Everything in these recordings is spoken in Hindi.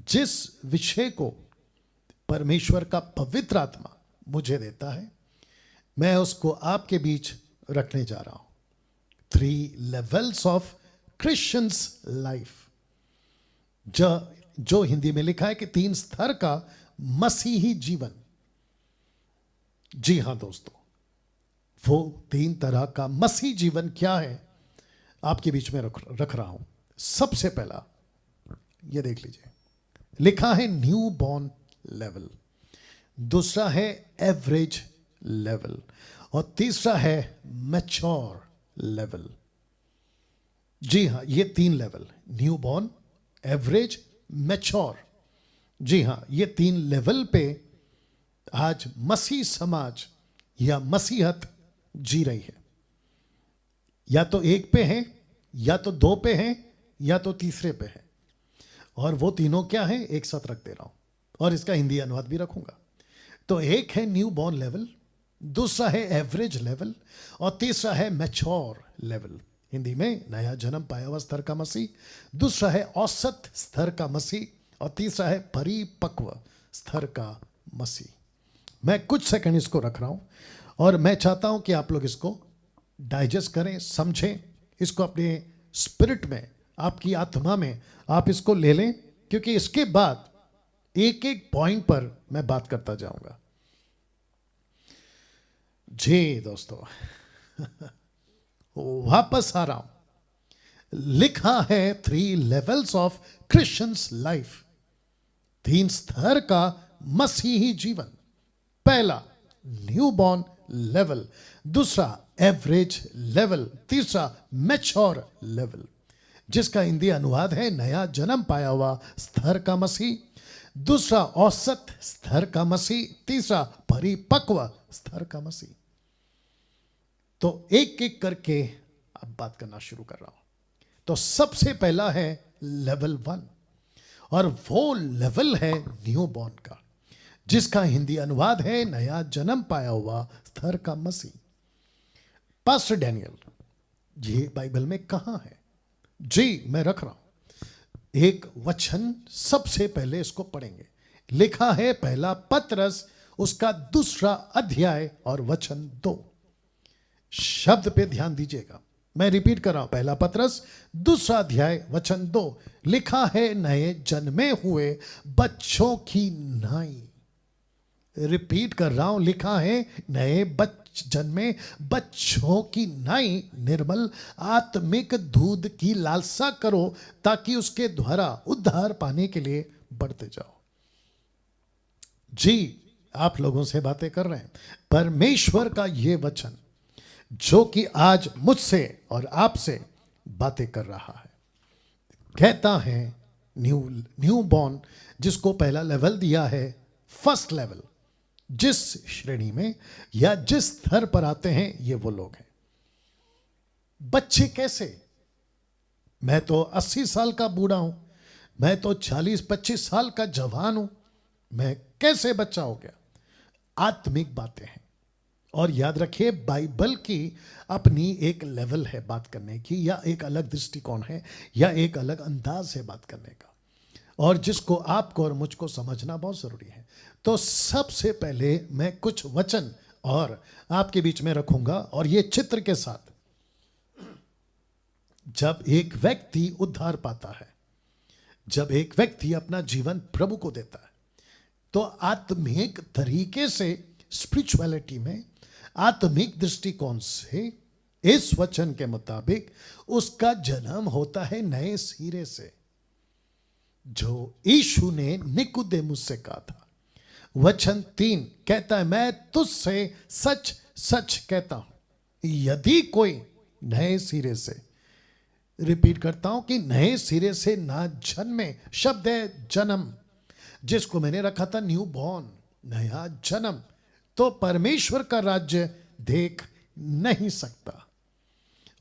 जिस विषय को परमेश्वर का पवित्र आत्मा मुझे देता है, मैं उसको आपके बीच रखने जा रहा हूं। 3 लेवल्स ऑफ क्रिश्चियंस लाइफ, जो हिंदी में लिखा है कि 3 स्तर का मसीही जीवन। जी हां दोस्तों, वो 3 तरह का मसीही जीवन क्या है आपके बीच में रख रहा हूं। सबसे पहला ये देख लीजिए, लिखा है न्यू बॉर्न लेवल, दूसरा है एवरेज लेवल और तीसरा है मैच्योर लेवल। जी हां, ये 3 level, new born, average, mature. जी हां, ये 3 लेवल पे आज मसीह समाज या मसीहत जी रही है। या तो 1 पे है, या तो 2 पे है, या तो तीसरे पे है। और वो तीनों क्या है, एक साथ रख दे रहा हूं और इसका हिंदी अनुवाद भी रखूंगा। तो एक है न्यू बॉर्न लेवल, दूसरा है एवरेज लेवल और तीसरा है मैच्योर लेवल। हिंदी में नया जन्म पाया हुआ स्तर का मसीह, दूसरा है औसत स्तर का मसीह और तीसरा है परिपक्व स्तर का मसीह। मैं कुछ सेकंड इसको रख रहा हूं और मैं चाहता हूं कि आप लोग इसको डाइजेस्ट करें, समझें, इसको अपने स्पिरिट में, आपकी आत्मा में आप इसको ले लें, क्योंकि इसके बाद एक एक पॉइंट पर मैं बात करता जाऊंगा। जी दोस्तों, वापस आ रहा हूं। लिखा है 3 लेवल्स ऑफ क्रिश्चियंस लाइफ, 3 स्तर का मसीही जीवन। पहला न्यू बॉर्न लेवल, दूसरा एवरेज लेवल, तीसरा मैच्योर लेवल, जिसका हिंदी अनुवाद है नया जन्म पाया हुआ स्तर का मसीह, दूसरा औसत स्तर का मसीह, तीसरा परिपक्व स्तर का मसीह। तो एक एक करके अब बात करना शुरू कर रहा हूं। तो सबसे पहला है लेवल 1 और वो लेवल है न्यू बॉर्न का, जिसका हिंदी अनुवाद है नया जन्म पाया हुआ स्तर का मसीह। पास्टर डैनियल, ये बाइबल में कहां है? जी मैं रख रहा हूं। एक वचन सबसे पहले इसको पढ़ेंगे। लिखा है पहला पतरस उसका 2 अध्याय और वचन 2। शब्द पे ध्यान दीजिएगा, मैं रिपीट कर रहा हूं। पहला पतरस 2 अध्याय वचन 2, लिखा है नए जन्मे हुए बच्चों की नाई। रिपीट कर रहा हूं, लिखा है नए जन्मे बच्चों की नाई निर्मल आत्मिक दूध की लालसा करो, ताकि उसके द्वारा उद्धार पाने के लिए बढ़ते जाओ। जी, आप लोगों से बातें कर रहे हैं। परमेश्वर का यह वचन जो कि आज मुझसे और आपसे बातें कर रहा है, कहता है न्यू बॉर्न, जिसको पहला लेवल दिया है, फर्स्ट लेवल, जिस श्रेणी में या जिस स्तर पर आते हैं ये वो लोग हैं। बच्चे कैसे? मैं तो 80 साल का बूढ़ा हूं, मैं तो 40-25 साल का जवान हूं, मैं कैसे बच्चा हो गया? आत्मिक बातें हैं। और याद रखिए, बाइबल की अपनी एक लेवल है बात करने की, या एक अलग दृष्टिकोण है, या एक अलग अंदाज है बात करने का, और जिसको आपको और मुझको समझना बहुत जरूरी है। तो सबसे पहले मैं कुछ वचन और आपके बीच में रखूंगा, और ये चित्र के साथ। जब एक व्यक्ति उद्धार पाता है, जब एक व्यक्ति अपना जीवन प्रभु को देता है, तो आत्मिक तरीके से, स्पिरिचुअलिटी में, आत्मिक दृष्टिकोण से, इस वचन के मुताबिक उसका जन्म होता है नए सिरे से, जो यीशु ने निकुदेमुस से कहा था। वचन 3 कहता है, मैं तुझसे सच सच कहता हूं, यदि कोई नए सिरे से, रिपीट करता हूं, कि नए सिरे से ना जन्मे, शब्द है जन्म, जिसको मैंने रखा था न्यू बॉर्न, नया जन्म, तो परमेश्वर का राज्य देख नहीं सकता।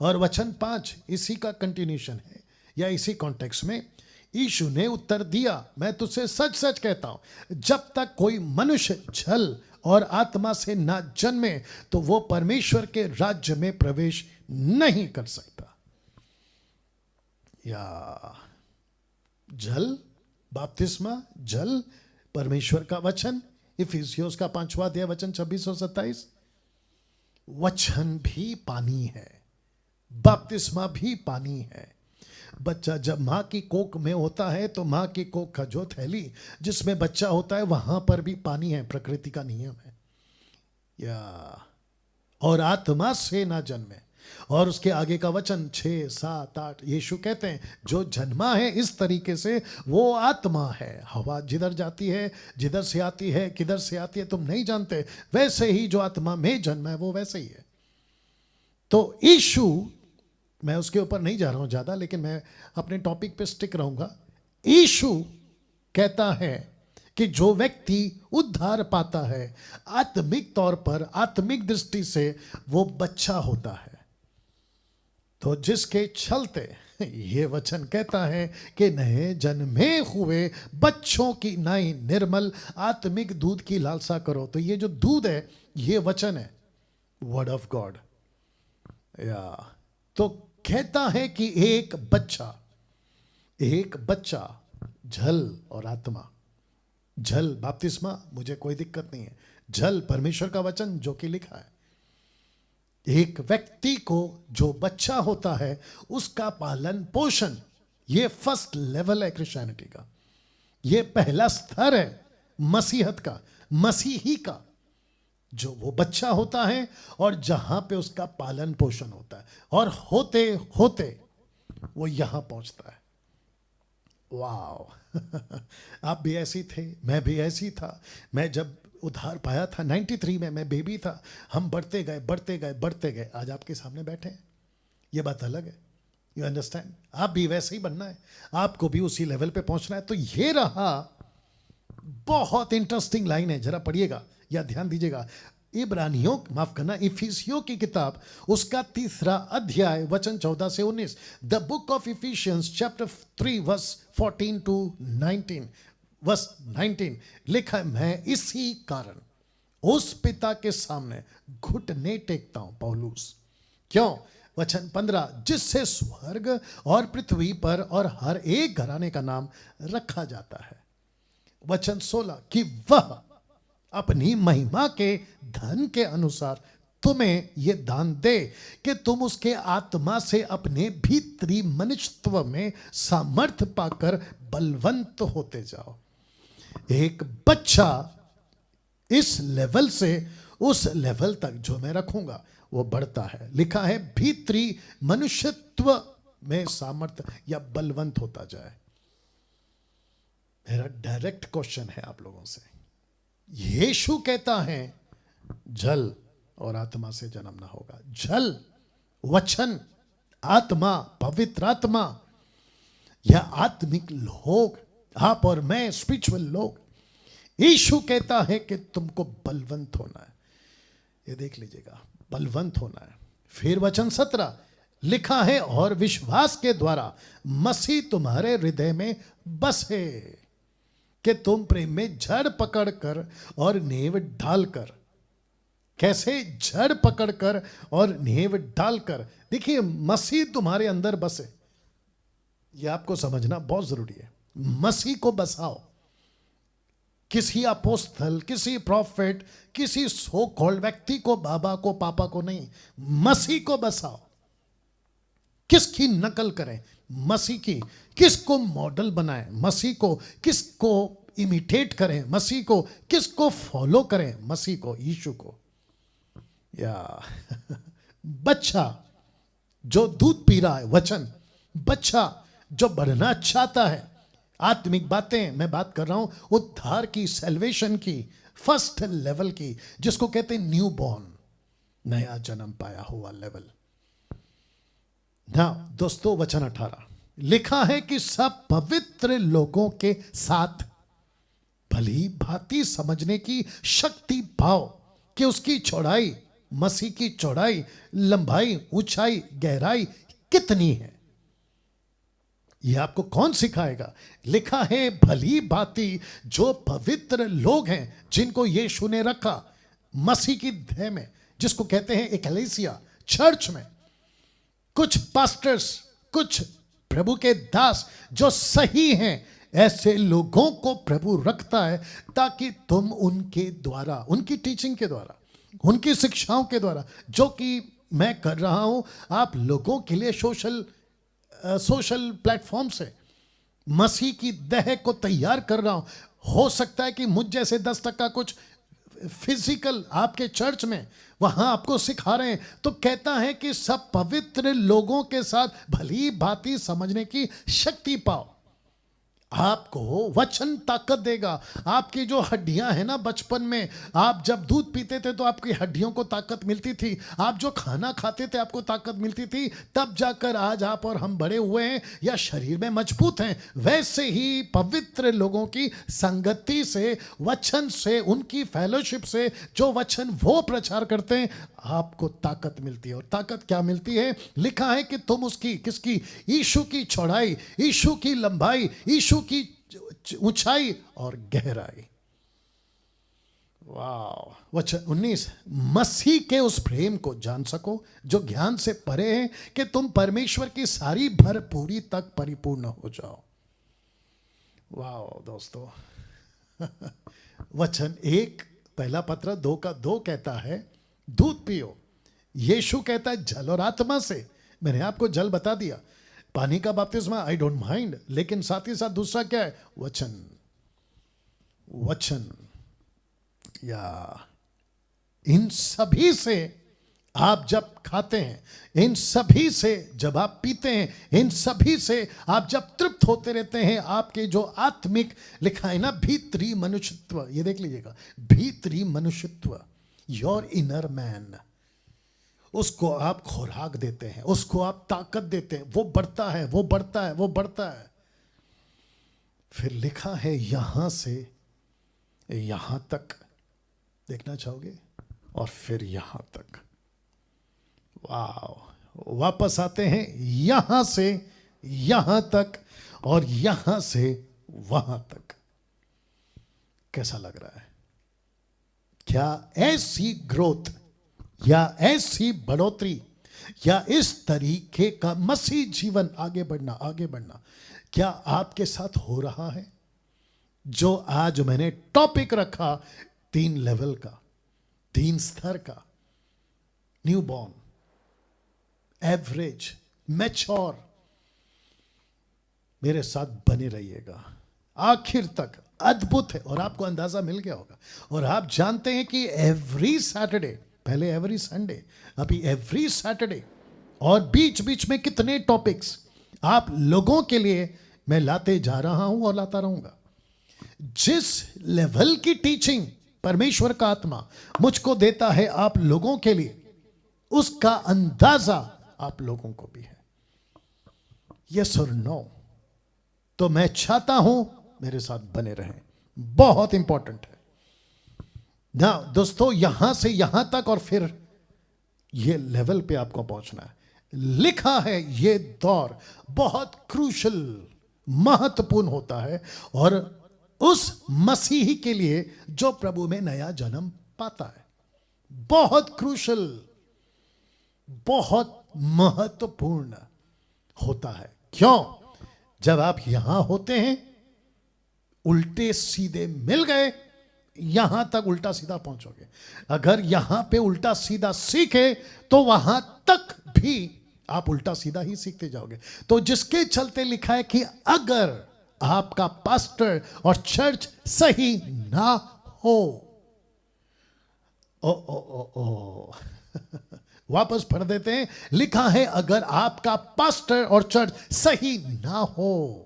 और वचन 5 इसी का कंटिन्यूशन है, या इसी कॉन्टेक्स्ट में यीशु ने उत्तर दिया, मैं तुझसे सच सच कहता हूं, जब तक कोई मनुष्य जल और आत्मा से ना जन्मे तो वो परमेश्वर के राज्य में प्रवेश नहीं कर सकता। या जल बपतिस्मा, जल, परमेश्वर का वचन, इफिसियोस का 5वां अध्याय वचन 26 और 27। वचन भी पानी है, बपतिस्मा भी पानी है। बच्चा जब माँ की कोख में होता है तो माँ की कोख का जो थैली जिसमें बच्चा होता है वहां पर भी पानी है, प्रकृति का नियम है। या और आत्मा से ना जन्मे। और उसके आगे का वचन 6, 7, 8 यीशु कहते हैं जो जन्मा है इस तरीके से वो आत्मा है। हवा जिधर जाती है, जिधर से आती है, किधर से आती है तुम नहीं जानते, वैसे ही जो आत्मा में जन्मा है वो वैसे ही है। तो यीशु, मैं उसके ऊपर नहीं जा रहा हूं ज्यादा, लेकिन मैं अपने टॉपिक पे स्टिक रहूंगा। यीशु कहता है कि जो व्यक्ति उद्धार पाता है आत्मिक तौर पर, आत्मिक दृष्टि से वो बच्चा होता है। तो जिसके चलते ये वचन कहता है कि नए जन्मे हुए बच्चों की नई निर्मल आत्मिक दूध की लालसा करो। तो ये जो दूध है ये वचन है, वर्ड ऑफ गॉड। या तो कहता है कि एक बच्चा, जल और आत्मा। जल बपतिस्मा, मुझे कोई दिक्कत नहीं है। जल परमेश्वर का वचन जो कि लिखा है। एक व्यक्ति को जो बच्चा होता है उसका पालन पोषण, ये फर्स्ट लेवल है क्रिश्चियनिटी का। ये पहला स्तर है मसीहत का, मसीही का। जो वो बच्चा होता है और जहां पे उसका पालन पोषण होता है, और होते होते वो यहां पहुंचता है। वाह आप भी ऐसी थे, मैं भी ऐसी था। मैं जब उद्धार पाया था 93 में, मैं बेबी था। हम बढ़ते गए बढ़ते गए बढ़ते गए, आज आपके सामने बैठे हैं। ये बात अलग है, यू अंडरस्टैंड। आप भी वैसे ही बनना है, आपको भी उसी लेवल पे पहुंचना है। तो ये रहा, बहुत इंटरेस्टिंग लाइन है, जरा पढ़िएगा या ध्यान दीजिएगा। इब्रानियों, माफ करना, इफिसियों की किताब उसका 3 अध्याय वचन 14 से 19। The book of Ephesians chapter 3 verse 14 to 19, verse 19 लिखा है, मैं इसी कारण उस पिता के सामने घुटने टेकता हूं। पौलुस क्यों? वचन 15, जिससे स्वर्ग और पृथ्वी पर और हर एक घराने का नाम रखा जाता है। वचन 16, कि वह अपनी महिमा के धन के अनुसार तुम्हें यह दान दे कि तुम उसके आत्मा से अपने भीतरी मनुष्यत्व में सामर्थ्य पाकर बलवंत होते जाओ। एक बच्चा इस लेवल से उस लेवल तक जो मैं रखूंगा वो बढ़ता है। लिखा है भीतरी मनुष्यत्व में सामर्थ्य या बलवंत होता जाए। मेरा डायरेक्ट क्वेश्चन है आप लोगों से, यीशु कहता है जल और आत्मा से जन्म ना होगा। जल वचन, आत्मा, पवित्र आत्मा, या आत्मिक लोग, आप और मैं स्पिरिचुअल लोग। यीशु कहता है कि तुमको बलवंत होना है। ये देख लीजिएगा, बलवंत होना है। फिर वचन 17 लिखा है, और विश्वास के द्वारा मसीह तुम्हारे हृदय में बसे कि तुम प्रेम में जड़ पकड़कर और नींव डालकर। कैसे? जड़ पकड़कर और नींव डालकर। देखिए, मसीह तुम्हारे अंदर बसे, यह आपको समझना बहुत जरूरी है। मसीह को बसाओ। किसी अपोस्तल, किसी प्रॉफिट, किसी सो कॉल्ड व्यक्ति को, बाबा को, पापा को नहीं, मसीह को बसाओ। किसकी नकल करें? मसीह की। किसको मॉडल बनाएं? मसीह को। किसको इमिटेट करें? मसीह को। किसको फॉलो करें? मसीह को, यीशु को। या बच्चा जो दूध पी रहा है, वचन, बच्चा जो बढ़ना चाहता है, आत्मिक बातें मैं बात कर रहा हूं, उद्धार की, सैल्वेशन की, फर्स्ट लेवल की, जिसको कहते हैं न्यू बॉर्न, नया जन्म पाया हुआ लेवल ना। दोस्तों, वचन 18 लिखा है कि सब पवित्र लोगों के साथ भली भांति समझने की शक्ति पाओ कि उसकी चौड़ाई, मसीह की चौड़ाई, लंबाई, ऊंचाई, गहराई कितनी है। यह आपको कौन सिखाएगा? लिखा है भली भांति, जो पवित्र लोग हैं जिनको यीशु ने रखा मसीह की देह में, जिसको कहते हैं एक्लेसिया, चर्च में। कुछ पास्टर्स, कुछ प्रभु के दास जो सही हैं, ऐसे लोगों को प्रभु रखता है ताकि तुम उनके द्वारा, उनकी टीचिंग के द्वारा, उनकी शिक्षाओं के द्वारा, जो कि मैं कर रहा हूं आप लोगों के लिए सोशल प्लेटफॉर्म से मसीह की देह को तैयार कर रहा हूं। हो सकता है कि मुझ जैसे 10% कुछ फिजिकल आपके चर्च में वहां आपको सिखा रहे हैं, तो कहता है कि सब पवित्र लोगों के साथ भली भांति समझने की शक्ति पाओ। आपको वचन ताकत देगा। आपकी जो हड्डियां हैं ना, बचपन में आप जब दूध पीते थे तो आपकी हड्डियों को ताकत मिलती थी, आप जो खाना खाते थे आपको ताकत मिलती थी, तब जाकर आज आप और हम बड़े हुए हैं या शरीर में मजबूत हैं। वैसे ही पवित्र लोगों की संगति से, वचन से, उनकी फेलोशिप से, जो वचन वो प्रचार करते हैं, आपको ताकत मिलती है। और ताकत क्या मिलती है? लिखा है कि तुम उसकी, किसकी? यीशु की चौड़ाई, यीशु की लंबाई, यीशु की ऊंचाई और गहराई। वाह। वचन 19, मसीह के उस प्रेम को जान सको जो ज्ञान से परे है, कि तुम परमेश्वर की सारी भरपूरी तक परिपूर्ण हो जाओ। वाह दोस्तों। वचन 1 पहला पत्र 2:2 कहता है दूध पियो। यीशु कहता है जल और आत्मा से। मैंने आपको जल बता दिया, पानी का बपतिस्मा, आई डोंट माइंड, लेकिन साथ ही साथ दूसरा क्या है? वचन। वचन या इन सभी से आप जब खाते हैं, इन सभी से जब आप पीते हैं, इन सभी से आप जब तृप्त होते रहते हैं, आपके जो आत्मिक, लिखा है ना, भीतरी मनुष्यत्व, ये देख लीजिएगा, भीतरी मनुष्यत्व, योर इनर मैन, उसको आप खुराक देते हैं, उसको आप ताकत देते हैं, वो बढ़ता है, वो बढ़ता है, वो बढ़ता है। फिर लिखा है यहां से यहां तक, देखना चाहोगे? और फिर यहां तक। वाह। वापस आते हैं यहां से यहां तक और यहां से वहां तक। कैसा लग रहा है? क्या ऐसी ग्रोथ या ऐसी बढ़ोतरी या इस तरीके का मसीह जीवन आगे बढ़ना क्या आपके साथ हो रहा है? जो आज मैंने टॉपिक रखा 3 लेवल का, 3 स्तर का, न्यू बॉर्न, एवरेज, मैच्योर। मेरे साथ बने रहिएगा आखिर तक। अद्भुत है। और आपको अंदाजा मिल गया होगा। और आप जानते हैं कि एवरी सैटरडे, पहले एवरी संडे, अभी एवरी सैटरडे, और बीच बीच में कितने टॉपिक्स आप लोगों के लिए मैं लाते जा रहा हूं और लाता रहूंगा। जिस लेवल की टीचिंग परमेश्वर का आत्मा मुझको देता है आप लोगों के लिए, उसका अंदाजा आप लोगों को भी है। यस और नो? तो मैं चाहता हूं मेरे साथ बने रहें। बहुत इंपॉर्टेंट है ना दोस्तों। यहां से यहां तक और फिर ये लेवल पे आपको पहुंचना है। लिखा है ये दौर बहुत क्रूशल, महत्वपूर्ण होता है, और उस मसीही के लिए जो प्रभु में नया जन्म पाता है, बहुत क्रूशल, बहुत महत्वपूर्ण होता है। क्यों? जब आप यहां होते हैं, उल्टे सीधे मिल गए, यहां तक उल्टा सीधा पहुंचोगे। अगर यहां पे उल्टा सीधा सीखे तो वहां तक भी आप उल्टा सीधा ही सीखते जाओगे। तो जिसके चलते लिखा है कि अगर आपका पास्टर और चर्च सही ना हो, ओ ओ ओ ओ वापस पढ़ देते हैं। लिखा है अगर आपका पास्टर और चर्च सही ना हो,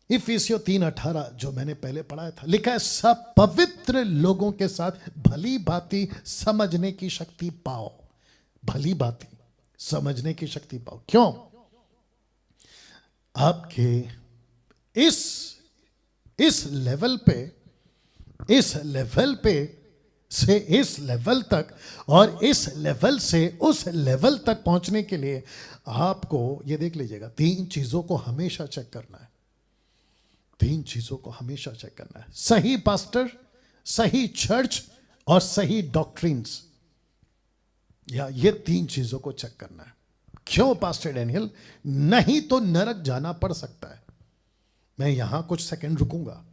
इफिसियों 3:18 जो मैंने पहले पढ़ाया था, लिखा है सब पवित्र लोगों के साथ भली भांति समझने की शक्ति पाओ। भली भांति समझने की शक्ति पाओ। क्यों? आपके इस लेवल पे से इस लेवल तक और इस लेवल से उस लेवल तक पहुंचने के लिए आपको ये देख लीजिएगा, 3 चीजों को हमेशा चेक करना है। 3 चीजों को हमेशा चेक करना है। सही पास्टर, सही चर्च और सही डॉक्ट्रिन्स, या ये 3 चीजों को चेक करना है। क्यों पास्टर डैनियल? नहीं तो नरक जाना पड़ सकता है। मैं यहां कुछ सेकंड रुकूंगा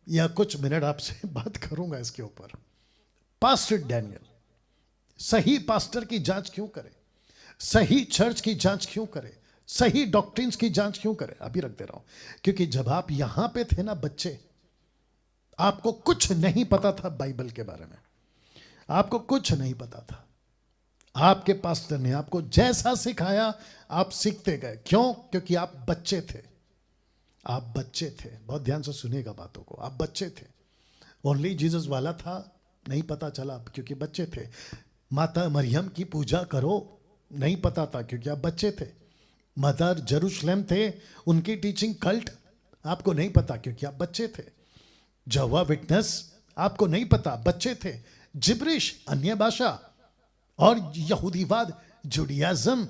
या कुछ मिनट आपसे बात करूंगा इसके ऊपर। पास्टर डैनियल सही पास्टर की जांच क्यों करे, सही चर्च की जांच क्यों करे, सही डॉक्ट्रिन्स की जांच क्यों करे? अभी रख दे रहा हूं, क्योंकि जब आप यहां पे थे ना बच्चे, आपको कुछ नहीं पता था बाइबल के बारे में, आपको कुछ नहीं पता था। आपके पास्टर ने आपको जैसा सिखाया आप सीखते गए। क्यों? क्योंकि आप बच्चे थे, आप बच्चे थे। बहुत ध्यान से सुनिएगा बातों को, आप बच्चे थे। ओनली जीसस वाला था नहीं पता चला क्योंकि बच्चे थे। माता मरियम की पूजा करो नहीं पता था क्योंकि आप बच्चे थे। मदर जेरूशलेम थे, उनकी टीचिंग कल्ट आपको नहीं पता क्योंकि आप बच्चे थे। जवा विटनेस आपको नहीं पता, बच्चे थे। जिब्रिश अन्य भाषा और यहूदीवाद, जुडियाज्म,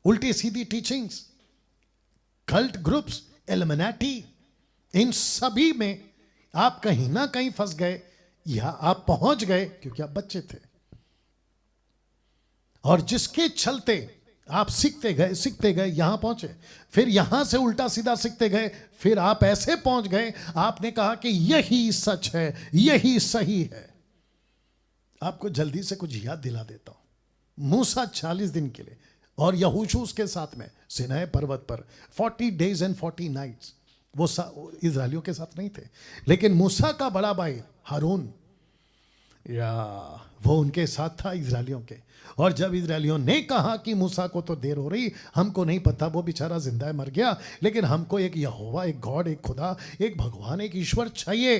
उल्टी सीधी टीचिंग्स, कल्ट ग्रुप्स, एलिमिनेटी, इन सभी में आप कहीं ना कहीं फंस गए या आप पहुंच गए क्योंकि आप बच्चे थे। और जिसके चलते आप सीखते गए यहां पहुंचे, फिर यहां से उल्टा सीधा सीखते गए, फिर आप ऐसे पहुंच गए आपने कहा कि यही सच है, यही सही है। आपको जल्दी से कुछ याद दिला देता हूं। मूसा 40 दिन के लिए और यहोशू उसके साथ में सिनाई पर्वत पर 40 days and 40 nights, वो इजरायलियों के साथ नहीं थे, लेकिन मूसा का बड़ा भाई हारून या वो उनके साथ था इजरायलियों के। और जब इजरायलियों ने कहा कि मूसा को तो देर हो रही, हमको नहीं पता, वो बेचारा जिंदा है मर गया, लेकिन हमको एक यहोवा, एक गॉड, एक खुदा, एक भगवान, एक ईश्वर चाहिए,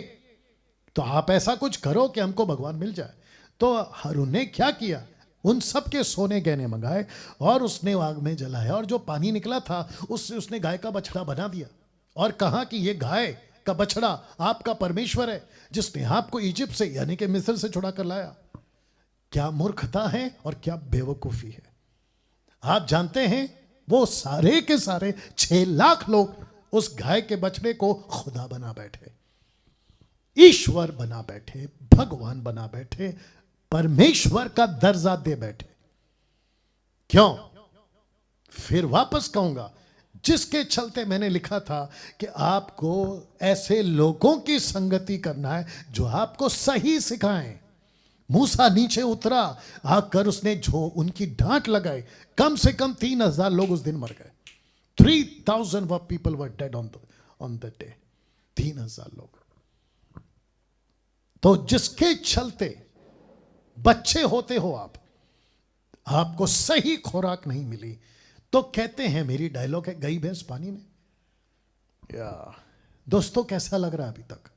तो आप ऐसा कुछ करो कि हमको भगवान मिल जाए। तो हारून ने क्या किया? उन सब के सोने गहने मंगाए और उसने आग में जलाया, और जो पानी निकला था उससे उसने गाय का बछड़ा बना दिया और कहा कि ये गाय का बछड़ा आपका परमेश्वर है जिसने आपको इजिप्ट से यानी कि मिस्र से छुड़ा कर लाया। क्या मूर्खता है और क्या बेवकूफी है। आप जानते हैं वो सारे के सारे 6 लाख लोग उस गाय के बछड़े को खुदा बना बैठे, ईश्वर बना बैठे, भगवान बना बैठे, परमेश्वर का दर्जा दे बैठे। क्यों? फिर वापस कहूंगा, जिसके चलते मैंने लिखा था कि आपको ऐसे लोगों की संगति करना है जो आपको सही सिखाएं। मूसा नीचे उतरा आकर, उसने जो उनकी डांट लगाई, कम से कम 3000 लोग उस दिन मर गए। 3000 people were dead on that day. 3000 लोग। तो जिसके चलते बच्चे होते हो आप, आपको सही खुराक नहीं मिली, तो कहते हैं, मेरी डायलॉग है, गई भैंस पानी में। या दोस्तों कैसा लग रहा है अभी तक?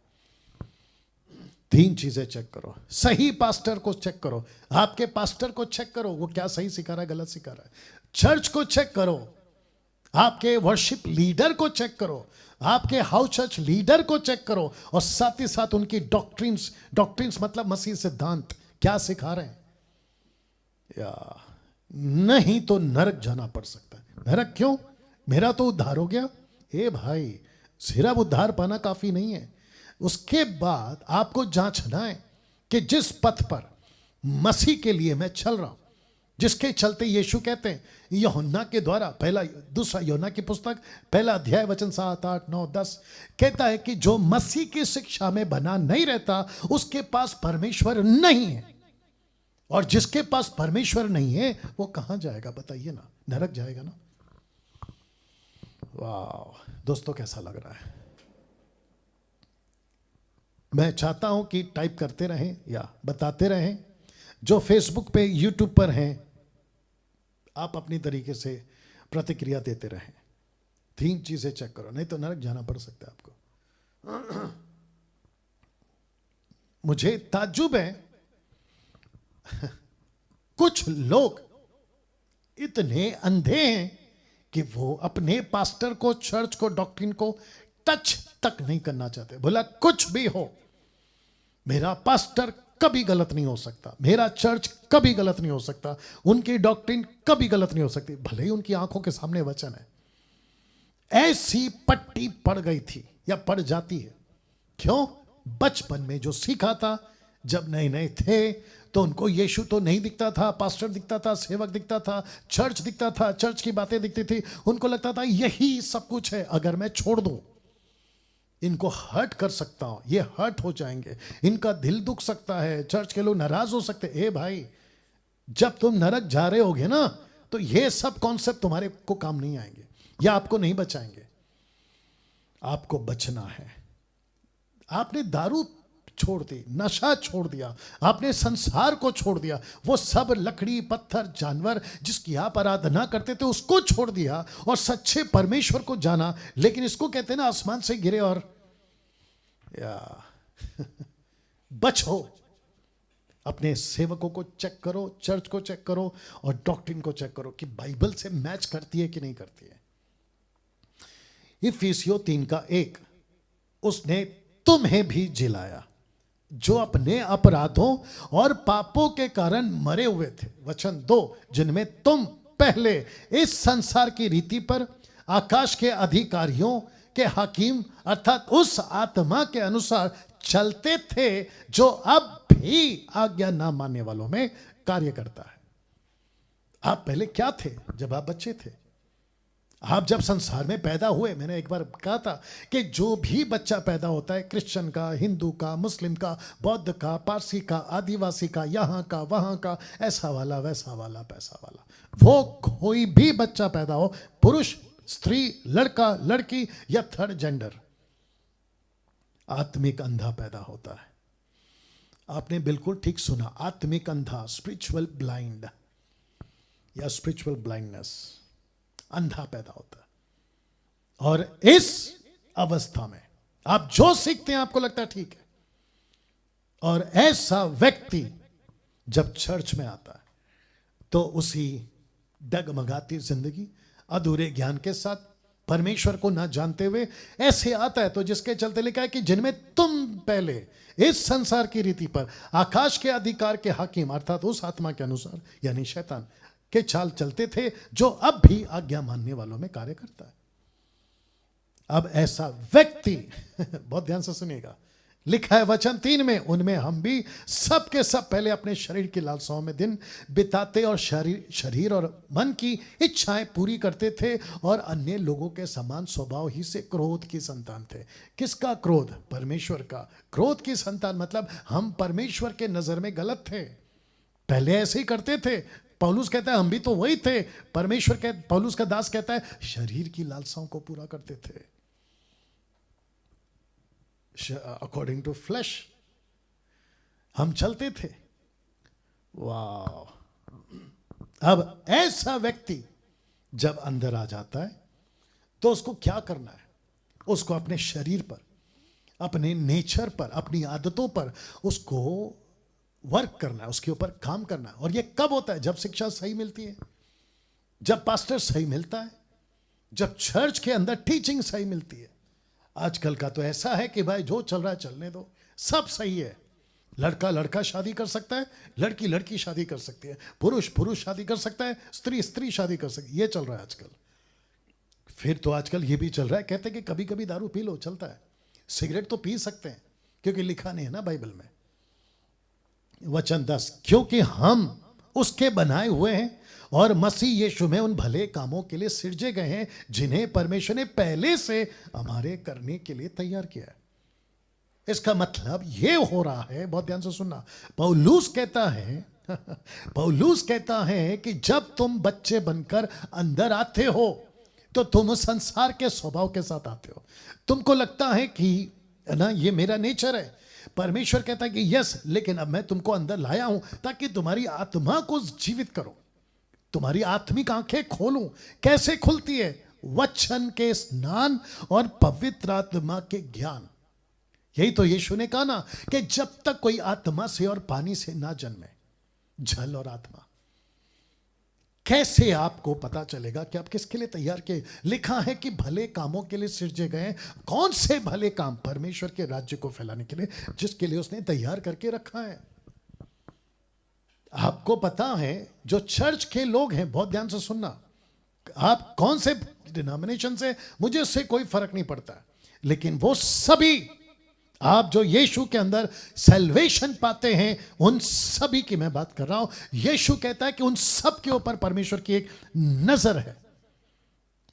3 चीजें चेक करो। सही पास्टर को चेक करो, आपके पास्टर को चेक करो वो क्या सही सिखा रहा है, गलत सिखा रहा है। चर्च को चेक करो, आपके वर्शिप लीडर को चेक करो, आपके हाउस चर्च लीडर को चेक करो, और साथ ही साथ उनकी डॉक्ट्रिन्स मतलब मसीह सिद्धांत क्या सिखा रहे हैं। या नहीं तो नरक जाना पड़ सकता है। नरक क्यों? मेरा तो उद्धार हो गया। ए भाई, सिर्फ उद्धार पाना काफी नहीं है, उसके बाद आपको जांचना है कि जिस पथ पर मसीह के लिए मैं चल रहा हूं, जिसके चलते यीशु कहते हैं यूहन्ना के द्वारा, दूसरा यूहन्ना की पुस्तक 1 अध्याय वचन 7, 8, 9, 10 कहता है कि जो मसीह की शिक्षा में बना नहीं रहता उसके पास परमेश्वर नहीं है, और जिसके पास परमेश्वर नहीं है वो कहां जाएगा बताइए ना? नरक जाएगा ना। वाह दोस्तों, कैसा लग रहा है? मैं चाहता हूं कि टाइप करते रहें या बताते रहें। जो फेसबुक पे, यूट्यूब पर हैं, आप अपनी तरीके से प्रतिक्रिया देते रहें। 3 चीजें चेक करो, नहीं तो नरक जाना पड़ सकता है आपको। मुझे ताज्जुब है, कुछ लोग इतने अंधे हैं कि वो अपने पास्टर को, चर्च को, डॉक्ट्रिन को टच तक नहीं करना चाहते। बोला कुछ भी हो, मेरा पास्टर कभी गलत नहीं हो सकता, मेरा चर्च कभी गलत नहीं हो सकता, उनकी डॉक्ट्रिन कभी गलत नहीं हो सकती, भले ही उनकी आंखों के सामने वचन है। ऐसी पट्टी पड़ गई थी या पड़ जाती है। क्यों? बचपन में जो सीखा था, जब नए नए थे तो उनको यीशु तो नहीं दिखता था, पास्टर दिखता था, सेवक दिखता था, चर्च दिखता था, चर्च की बातें दिखती थी, उनको लगता था यही सब कुछ है, अगर मैं छोड़ दूं इनको हर्ट कर सकता हूं, ये हर्ट हो जाएंगे, इनका दिल दुख सकता है, चर्च के लोग नाराज हो सकते हैं। ए भाई, जब तुम नरक जा रहे होगे ना, तो ये सब कॉन्सेप्ट तुम्हारे को काम नहीं आएंगे या आपको नहीं बचाएंगे। आपको बचना है। आपने दारू छोड़ दी, नशा छोड़ दिया, आपने संसार को छोड़ दिया, वो सब लकड़ी पत्थर जानवर जिसकी आप आराधना करते थे उसको छोड़ दिया और सच्चे परमेश्वर को जाना। लेकिन इसको कहते हैं ना, आसमान से गिरे और बचो। अपने सेवकों को चेक करो, चर्च को चेक करो और डॉक्ट्रिन को चेक करो कि बाइबल से मैच करती है कि नहीं करती है। इफिसियों 3:1, उसने तुम्हें भी जिलाया जो अपने अपराधों और पापों के कारण मरे हुए थे। वचन 2, जिनमें तुम पहले इस संसार की रीति पर आकाश के अधिकारियों के हाकिम अर्थात उस आत्मा के अनुसार चलते थे जो अब भी आज्ञा ना मानने वालों में कार्य करता है। आप पहले क्या थे जब आप बच्चे थे? आप जब संसार में पैदा हुए, मैंने एक बार कहा था कि जो भी बच्चा पैदा होता है, क्रिश्चियन का, हिंदू का, मुस्लिम का, बौद्ध का, पारसी का, आदिवासी का, यहाँ का वहाँ का, ऐसा वाला वैसा वाला पैसा वाला, वो कोई भी बच्चा पैदा हो, पुरुष स्त्री, लड़का लड़की या थर्ड जेंडर, आत्मिक अंधा पैदा होता है। आपने बिल्कुल ठीक सुना, आत्मिक अंधा, स्पिरिचुअल ब्लाइंड या स्पिरिचुअल ब्लाइंडनेस, अंधा पैदा होता है। और इस अवस्था में आप जो सीखते हैं आपको लगता है ठीक है, और ऐसा व्यक्ति जब चर्च में आता है तो उसी डगमगाती जिंदगी, अधूरे ज्ञान के साथ, परमेश्वर को ना जानते हुए ऐसे आता है। तो जिसके चलते लिखा है कि जिनमें तुम पहले इस संसार की रीति पर आकाश के अधिकार के हाकिम अर्थात उस आत्मा के अनुसार यानी शैतान के चाल चलते थे जो अब भी आज्ञा मानने वालों में कार्य करता है। अब ऐसा व्यक्ति बहुत ध्यान से सुनिएगा, लिखा है वचन 3 में, उनमें हम भी सब के सब पहले अपने शरीर की लालसाओं में दिन बिताते और शरीर और मन की इच्छाएं पूरी करते थे और अन्य लोगों के समान स्वभाव ही से क्रोध की संतान थे। किसका क्रोध? परमेश्वर का। क्रोध की संतान मतलब हम परमेश्वर के नजर में गलत थे, पहले ऐसे ही करते थे। पौलुस कहता है हम भी तो वही थे। पौलुस का दास कहता है शरीर की लालसाओं को पूरा करते थे, अकॉर्डिंग टू फ्लैश हम चलते थे। वाह! अब ऐसा व्यक्ति जब अंदर आ जाता है तो उसको क्या करना है? उसको अपने शरीर पर, अपने नेचर पर, अपनी आदतों पर उसको वर्क करना है, उसके ऊपर काम करना है। और ये कब होता है? जब शिक्षा सही मिलती है, जब पास्टर सही मिलता है, जब चर्च के अंदर टीचिंग सही मिलती है। आजकल का तो ऐसा है कि भाई जो चल रहा है चलने दो, सब सही है। लड़का लड़का शादी कर सकता है, लड़की लड़की शादी कर सकती है, पुरुष पुरुष शादी कर सकता है, स्त्री स्त्री शादी कर सकती है। ये चल रहा है आजकल। फिर तो आजकल ये भी चल रहा है, कहते हैं कि कभी कभी दारू पी लो, चलता है। सिगरेट तो पी सकते हैं क्योंकि लिखा नहीं है ना बाइबल में। वचन 10, क्योंकि हम उसके बनाए हुए हैं और मसीह यीशु में उन भले कामों के लिए सिरजे गए हैं जिन्हें परमेश्वर ने पहले से हमारे करने के लिए तैयार किया है। इसका मतलब यह हो रहा है, बहुत ध्यान से सुनना, पौलुस कहता है कि जब तुम बच्चे बनकर अंदर आते हो तो तुम संसार के स्वभाव के साथ आते हो। तुमको लगता है कि ना ये मेरा नेचर है। परमेश्वर कहता है कि यस, लेकिन अब मैं तुमको अंदर लाया हूं ताकि तुम्हारी आत्मा को जीवित करो, तुम्हारी आत्मिक आंखें खोलूं। कैसे खुलती है? वचन के स्नान और पवित्र आत्मा के ज्ञान। यही तो यीशु ने कहा ना कि जब तक कोई आत्मा से और पानी से ना जन्मे, जल और आत्मा, कैसे आपको पता चलेगा कि आप किसके लिए तैयार किए? लिखा है कि भले कामों के लिए सिरजे गए। कौन से भले काम? परमेश्वर के राज्य को फैलाने के लिए, जिसके लिए उसने तैयार करके रखा है। आपको पता है जो चर्च के लोग हैं, बहुत ध्यान से सुनना, आप कौन से डिनोमिनेशन से, मुझे उससे कोई फर्क नहीं पड़ता, लेकिन वो सभी, आप जो यीशु के अंदर सैल्वेशन पाते हैं, उन सभी की मैं बात कर रहा हूं। यीशु कहता है कि उन सब के ऊपर परमेश्वर की एक नजर है।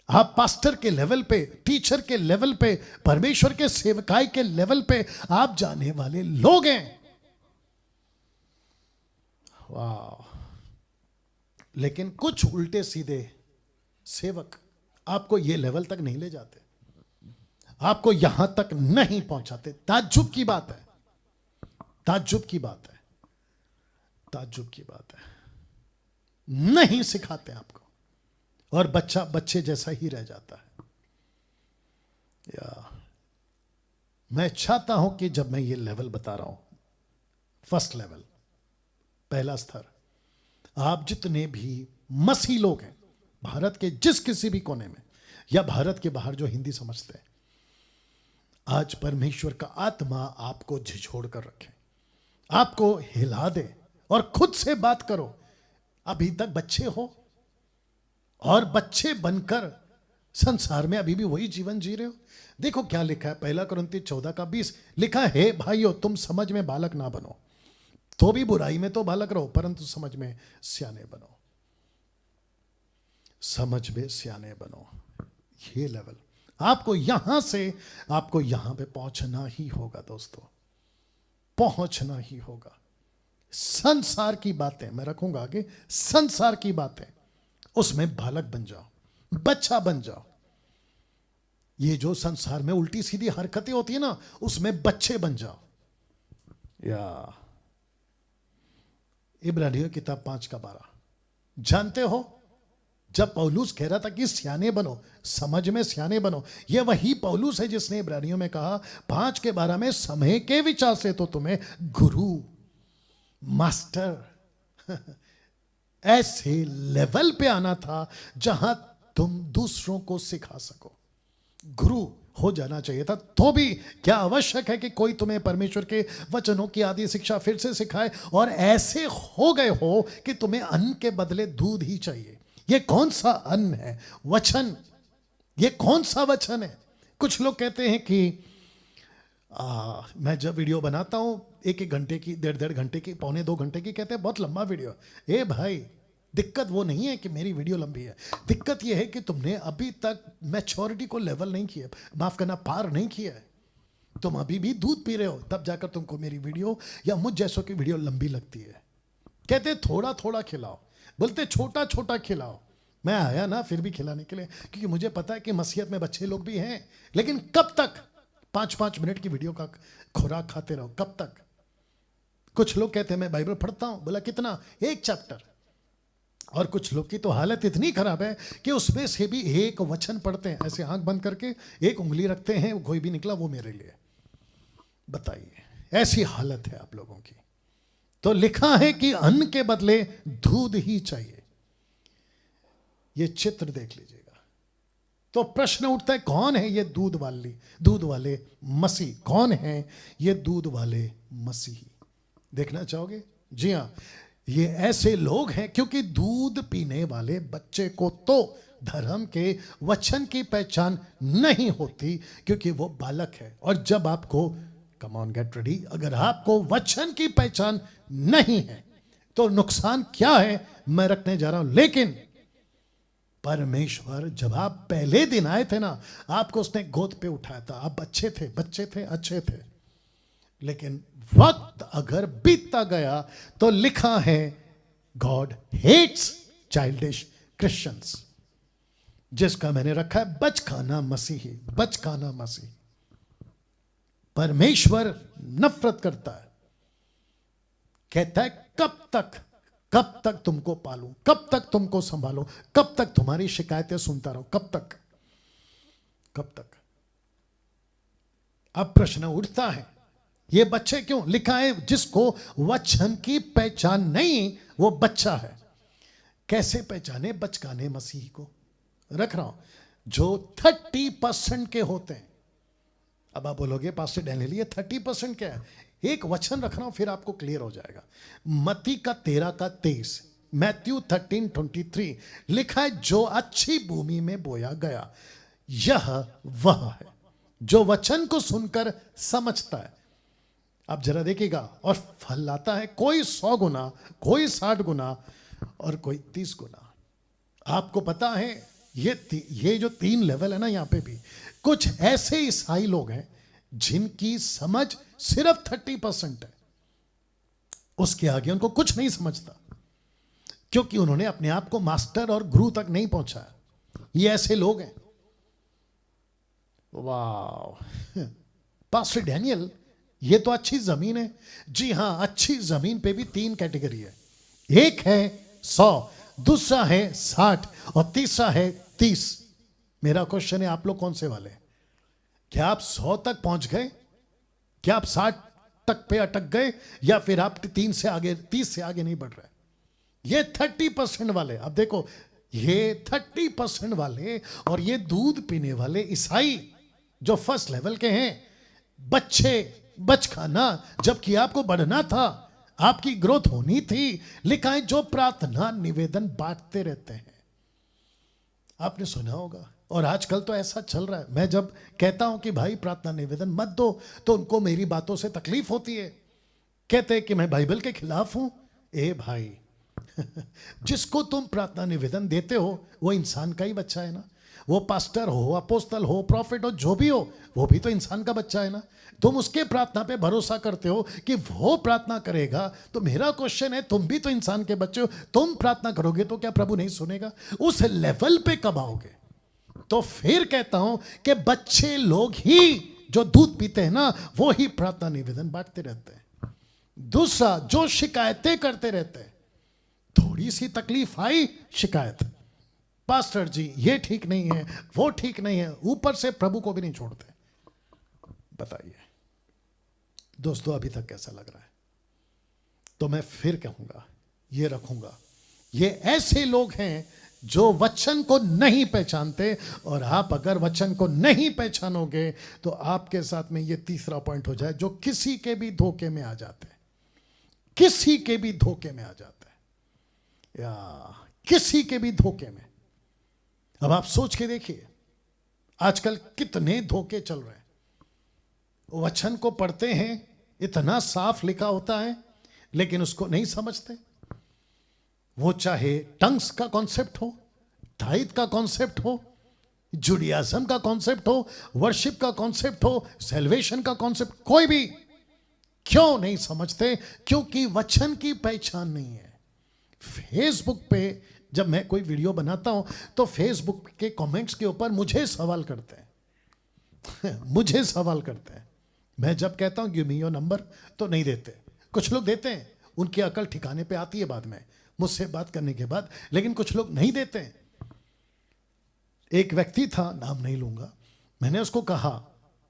आप पास्टर के लेवल पे, टीचर के लेवल पे, परमेश्वर के सेवकाई के लेवल पे आप जाने वाले लोग हैं। वाह! लेकिन कुछ उल्टे सीधे सेवक आपको ये लेवल तक नहीं ले जाते, आपको यहां तक नहीं पहुंचाते। ताज्जुब की बात है, ताज्जुब की बात है, ताज्जुब की बात है। नहीं सिखाते आपको, और बच्चा बच्चे जैसा ही रह जाता है। या मैं चाहता हूं कि जब मैं ये लेवल बता रहा हूं, फर्स्ट लेवल, पहला स्तर, आप जितने भी मसीह लोग हैं भारत के जिस किसी भी कोने में या भारत के बाहर जो हिंदी समझते हैं, आज परमेश्वर का आत्मा आपको झिझोड़ कर रखे, आपको हिला दे और खुद से बात करो। अभी तक बच्चे हो और बच्चे बनकर संसार में अभी भी वही जीवन जी रहे हो। देखो क्या लिखा है, 1 कुरिन्थी 14:20 लिखा है, भाइयों तुम समझ में बालक ना बनो, तो भी बुराई में तो बालक रहो, परंतु समझ में सियाने बनो, समझ में सियाने बनो। ये लेवल आपको यहां से आपको यहां पे पहुंचना ही होगा दोस्तों, पहुंचना ही होगा। संसार की बातें मैं रखूंगा आगे, संसार की बातें, उसमें बालक बन जाओ, बच्चा बन जाओ। ये जो संसार में उल्टी सीधी हरकतें होती है ना, उसमें बच्चे बन जाओ। या इब्रानियों किताब 5:12 जानते हो, जब पौलुस कह रहा था कि सियाने बनो, समझ में सियाने बनो, यह वही पौलुस है जिसने इब्रानियों में कहा 5:12 में, समय के विचार से तो तुम्हें गुरु, मास्टर ऐसे लेवल पे आना था जहां तुम दूसरों को सिखा सको। गुरु हो जाना चाहिए था। तो भी क्या आवश्यक है कि कोई तुम्हें परमेश्वर के वचनों की आदि शिक्षा फिर से सिखाए, और ऐसे हो गए हो कि तुम्हें अन्न के बदले दूध ही चाहिए। ये कौन सा अन्न है? वचन। ये कौन सा वचन है? कुछ लोग कहते हैं कि मैं जब वीडियो बनाता हूं 1-1 घंटे की, 1.5 घंटे की, 1.25-2 घंटे की, कहते हैं बहुत लंबा वीडियो। ए भाई, दिक्कत वो नहीं है कि मेरी वीडियो लंबी है, दिक्कत ये है कि तुमने अभी तक मैच्योरिटी को लेवल नहीं किया, माफ करना, पार नहीं किया है। तुम अभी भी दूध पी रहे हो, तब जाकर तुमको मेरी वीडियो या मुझ जैसों की वीडियो लंबी लगती है। कहते थोड़ा थोड़ा खिलाओ, बोलते छोटा छोटा खिलाओ। मैं आया ना फिर भी खिलाने के लिए, क्योंकि मुझे पता है कि मसीहत में बच्चे लोग भी हैं। लेकिन कब तक 5-5 मिनट की वीडियो का खुराक खाते रहो? कब तक? कुछ लोग कहते हैं मैं बाइबल पढ़ता हूं, बोला कितना? 1 चैप्टर। और कुछ लोग की तो हालत इतनी खराब है कि उसमें से भी एक वचन पढ़ते हैं, ऐसे आंख बंद करके एक उंगली रखते हैं, कोई भी निकला वो मेरे लिए। बताइए, ऐसी हालत है आप लोगों की। तो लिखा है कि अन्न के बदले दूध ही चाहिए। ये चित्र देख लीजिएगा। तो प्रश्न उठता है, कौन है ये दूध वाले मसीह? कौन है ये दूध वाले मसीही? देखना चाहोगे? जी हां, ये ऐसे लोग हैं, क्योंकि दूध पीने वाले बच्चे को तो धर्म के वचन की पहचान नहीं होती, क्योंकि वो बालक है। और जब आपको, कम ऑन गेट रेडी, अगर आपको वचन की पहचान नहीं है तो नुकसान क्या है मैं रखने जा रहा हूं। लेकिन परमेश्वर जब आप पहले दिन आए थे ना, आपको उसने गोद पे उठाया था, आप अच्छे थे, अच्छे थे। लेकिन वक्त अगर बीतता गया तो लिखा है, गॉड हेट्स चाइल्डिश क्रिश्चियंस, जिसका मैंने रखा है बचकाना मसीही। बचकाना मसीही परमेश्वर नफरत करता है। कहता है कब तक तुमको पालूं, कब तक तुमको संभालूं, कब तक तुम्हारी शिकायतें सुनता रहूं, कब तक? अब प्रश्न उठता है, ये बच्चे क्यों? लिखा है जिसको वचन की पहचान नहीं, वो बच्चा है। कैसे पहचाने बचकाने मसीह को? रख रहा हूं, जो 30% के होते हैं। अब आप बोलोगे पास्टर डैनियल ये 30% क्या है? एक वचन रख रहा हूं, फिर आपको क्लियर हो जाएगा। मत्ती का 13:23, मैथ्यू 13:23 लिखा है, जो अच्छी भूमि में बोया गया यह वह है जो वचन को सुनकर समझता है। आप जरा देखिएगा, और फल लाता है, कोई 100 गुना, कोई 60 गुना और कोई 30 गुना। आपको पता है ये जो 3 लेवल है ना, यहां पे भी कुछ ऐसे ईसाई लोग हैं जिनकी समझ सिर्फ 30% है, उसके आगे उनको कुछ नहीं समझता, क्योंकि उन्होंने अपने आप को मास्टर और गुरु तक नहीं पहुंचाया। ये ऐसे लोग हैं। वाह पास्टर डैनियल, ये तो अच्छी जमीन है। जी हां, अच्छी जमीन पे भी 3 कैटेगरी है। एक है 100, दूसरा है 60 और तीसरा है 30। मेरा क्वेश्चन है, आप लोग कौन से वाले? क्या आप 100 तक पहुंच गए? क्या आप 60 तक पे अटक गए? या फिर आप 3 से आगे, 30 से आगे नहीं बढ़ रहे? ये 30% वाले, अब देखो, ये 30% वाले और ये दूध पीने वाले ईसाई जो फर्स्ट लेवल के हैं, बच्चे बचखाना, जबकि आपको बढ़ना था, आपकी ग्रोथ होनी थी। लिखा है जो प्रार्थना निवेदन बांटते रहते हैं। आपने सुना होगा, और आजकल तो ऐसा चल रहा है। मैं जब कहता हूं कि भाई प्रार्थना निवेदन मत दो, तो उनको मेरी बातों से तकलीफ होती है। कहते हैं कि मैं बाइबल के खिलाफ हूं। ए भाई जिसको तुम प्रार्थना निवेदन देते हो वो इंसान का ही बच्चा है ना। वो पास्टर हो, अपोस्तल हो, प्रॉफिट हो, जो भी हो, वो भी तो इंसान का बच्चा है ना। तुम उसके प्रार्थना पे भरोसा करते हो कि वो प्रार्थना करेगा। तो मेरा क्वेश्चन है, तुम भी तो इंसान के बच्चे हो, तुम प्रार्थना करोगे तो क्या प्रभु नहीं सुनेगा? उस लेवल पे कब आओगे? तो फिर कहता हूं कि बच्चे लोग ही जो दूध पीते हैं ना, वो ही प्रार्थना निवेदन बांटते रहते हैं। दूसरा, जो शिकायतें करते रहते हैं, थोड़ी सी तकलीफ आई, शिकायत, पास्टर जी ये ठीक नहीं है, वो ठीक नहीं है, ऊपर से प्रभु को भी नहीं छोड़ते। बताइए दोस्तों, अभी तक कैसा लग रहा है? तो मैं फिर कहूंगा, ये रखूंगा, ये ऐसे लोग हैं जो वचन को नहीं पहचानते। और आप अगर वचन को नहीं पहचानोगे तो आपके साथ में ये तीसरा पॉइंट हो जाए, जो किसी के भी धोखे में आ जाते हैं। किसी के भी धोखे में आ जाते हैं, या किसी के भी धोखे में। अब आप सोच के देखिए, आजकल कितने धोखे चल रहे हैं। वचन को पढ़ते हैं, इतना साफ लिखा होता है, लेकिन उसको नहीं समझते। वो चाहे टंग्स का कॉन्सेप्ट हो, ताइद का कॉन्सेप्ट हो, जुडियाज्म का कॉन्सेप्ट हो, वर्शिप का कॉन्सेप्ट हो, सेल्वेशन का कॉन्सेप्ट, कोई भी। क्यों नहीं समझते? क्योंकि वचन की पहचान नहीं है। फेसबुक पे जब मैं कोई वीडियो बनाता हूं तो फेसबुक के कमेंट्स के ऊपर मुझे सवाल करते हैं मुझे सवाल करते हैं। मैं जब कहता हूं गिव मी योर नंबर, तो नहीं देते। कुछ लोग देते हैं, उनकी अकल ठिकाने पे आती है बाद में, मुझसे बात करने के बाद, लेकिन कुछ लोग नहीं देते हैं। एक व्यक्ति था, नाम नहीं लूंगा, मैंने उसको कहा,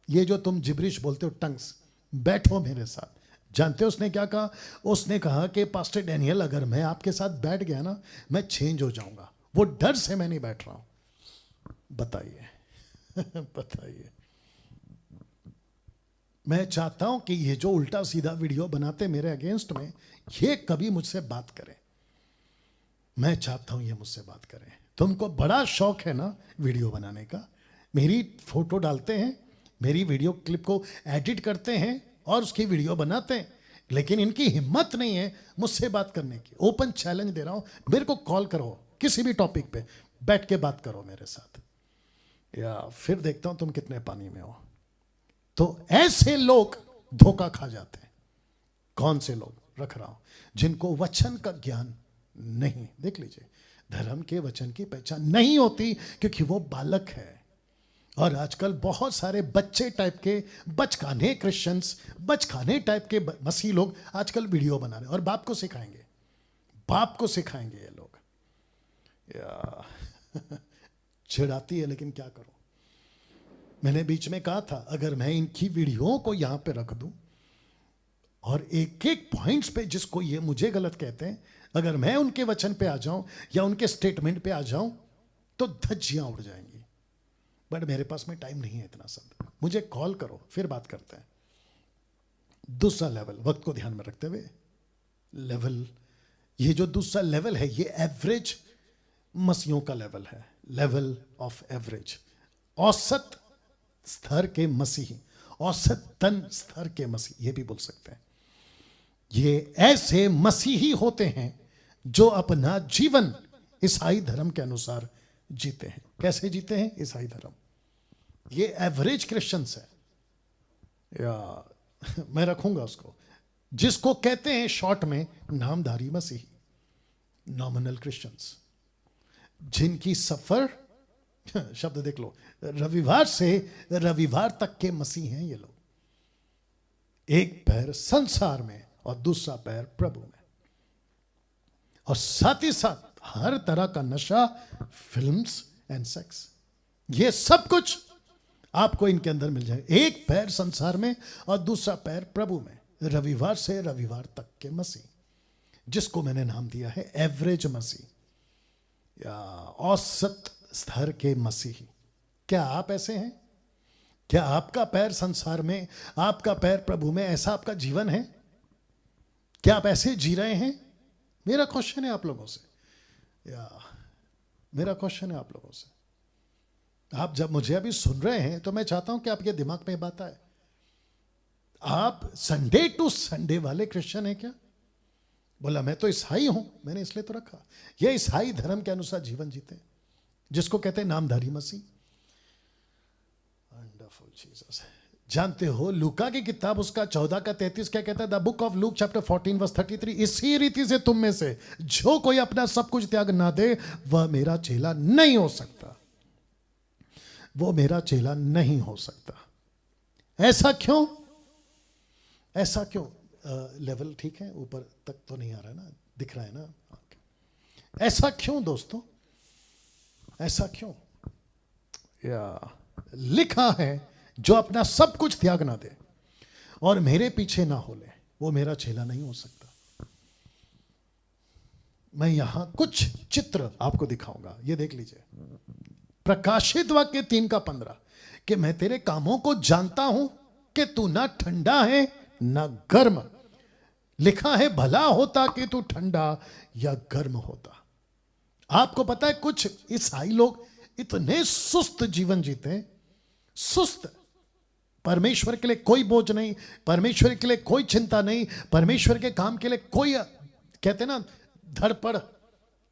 ये जो तुम जिब्रिश बोलते हो टंग्स, बैठो मेरे साथ। जानते हो उसने क्या कहा? उसने कहा कि पास्टर डैनियल, अगर मैं आपके साथ बैठ गया ना, मैं चेंज हो जाऊंगा। वो डर से मैं नहीं बैठ रहा हूं। बताइए बताइए। मैं चाहता हूं कि ये जो उल्टा सीधा वीडियो बनाते मेरे अगेंस्ट में, ये कभी मुझसे बात करें। मैं चाहता हूं ये मुझसे बात करें। तुमको बड़ा शौक है ना वीडियो बनाने का, मेरी फोटो डालते हैं, मेरी वीडियो क्लिप को एडिट करते हैं और उसकी वीडियो बनाते हैं, लेकिन इनकी हिम्मत नहीं है मुझसे बात करने की। ओपन चैलेंज दे रहा हूं, मेरे को कॉल करो, किसी भी टॉपिक पे बैठ के बात करो मेरे साथ, या फिर देखता हूं तुम कितने पानी में हो। तो ऐसे लोग धोखा खा जाते हैं। कौन से लोग रख रहा हूं? जिनको वचन का ज्ञान नहीं, देख लीजिए, धर्म के वचन की पहचान नहीं होती, क्योंकि वो बालक है। और आजकल बहुत सारे बच्चे टाइप के, बचकाने क्रिश्चियंस, बचकाने टाइप के मसीह लोग आजकल वीडियो बना रहे हैं और बाप को सिखाएंगे, बाप को सिखाएंगे ये लोग। या चिढ़ाती है, लेकिन क्या करूं। मैंने बीच में कहा था, अगर मैं इनकी वीडियो को यहां पे रख दूं और एक एक पॉइंट्स पे जिसको ये मुझे गलत कहते हैं, अगर मैं उनके वचन पे आ जाऊं या उनके स्टेटमेंट पे आ जाऊं तो धज्जियां उड़ जाएंगी। बट मेरे पास में टाइम नहीं है इतना सब। मुझे कॉल करो, फिर बात करते हैं। दूसरा लेवल, वक्त को ध्यान में रखते हुए, लेवल, ये जो दूसरा लेवल है, ये एवरेज मसीहों का लेवल है। लेवल ऑफ एवरेज, औसत स्तर के मसीही, औसतन स्तर के मसीह, ये भी बोल सकते हैं। ये ऐसे मसीही होते हैं जो अपना जीवन ईसाई धर्म के अनुसार जीते हैं। कैसे जीते हैं? ईसाई धर्म। ये एवरेज क्रिश्चियंस है, या मैं रखूंगा उसको, जिसको कहते हैं शॉर्ट में नामधारी मसीही, नॉमिनल क्रिश्चियंस, जिनकी सफर शब्द देख लो, रविवार से रविवार तक के मसीह हैं ये लोग। एक पैर संसार में और दूसरा पैर प्रभु में, और साथ ही साथ हर तरह का नशा, फिल्म्स एंड सेक्स, ये सब कुछ आपको इनके अंदर मिल जाए। एक पैर संसार में और दूसरा पैर प्रभु में, रविवार से रविवार तक के मसीह, जिसको मैंने नाम दिया है एवरेज मसीह या औसत स्तर के मसीही। क्या आप ऐसे हैं? क्या आपका पैर संसार में, आपका पैर प्रभु में, ऐसा आपका जीवन है? क्या आप ऐसे जी रहे हैं? मेरा क्वेश्चन है आप लोगों से, या मेरा क्वेश्चन है आप लोगों से। आप जब मुझे अभी सुन रहे हैं तो मैं चाहता हूं कि आपके दिमाग में बात आए, आप संडे टू संडे वाले क्रिश्चियन हैं क्या? बोला मैं तो ईसाई हूं, मैंने इसलिए तो रखा। ये ईसाई धर्म के अनुसार जीवन जीते हैं, जिसको कहते हैं नामधारी मसीह। Wonderful Jesus. जानते हो लूका की किताब उसका 14 का 33 क्या कहता है? The book of Luke chapter 14 verse 33, इसी रीति से तुम में से जो कोई अपना सब कुछ त्याग ना दे वह मेरा चेला नहीं हो सकता। वो मेरा चेला नहीं हो सकता। ऐसा क्यों? ऐसा क्यों? लेवल ठीक है, ऊपर तक तो नहीं आ रहा है ना, दिख रहा है ना? ऐसा क्यों दोस्तों? ऐसा क्यों? या लिखा है जो अपना सब कुछ त्याग ना दे और मेरे पीछे ना हो ले, वो मेरा चेला नहीं हो सकता। मैं यहां कुछ चित्र आपको दिखाऊंगा, ये देख लीजिए। प्रकाशित वाक्य 3:15 कि मैं तेरे कामों को जानता हूं कि तू ना ठंडा है ना गर्म। लिखा है भला होता कि तू ठंडा या गर्म होता। आपको पता है कुछ ईसाई लोग इतने सुस्त जीवन जीते हैं, सुस्त। परमेश्वर के लिए कोई बोझ नहीं, परमेश्वर के लिए कोई चिंता नहीं, परमेश्वर के काम के लिए कोई, कहते ना धड़पड़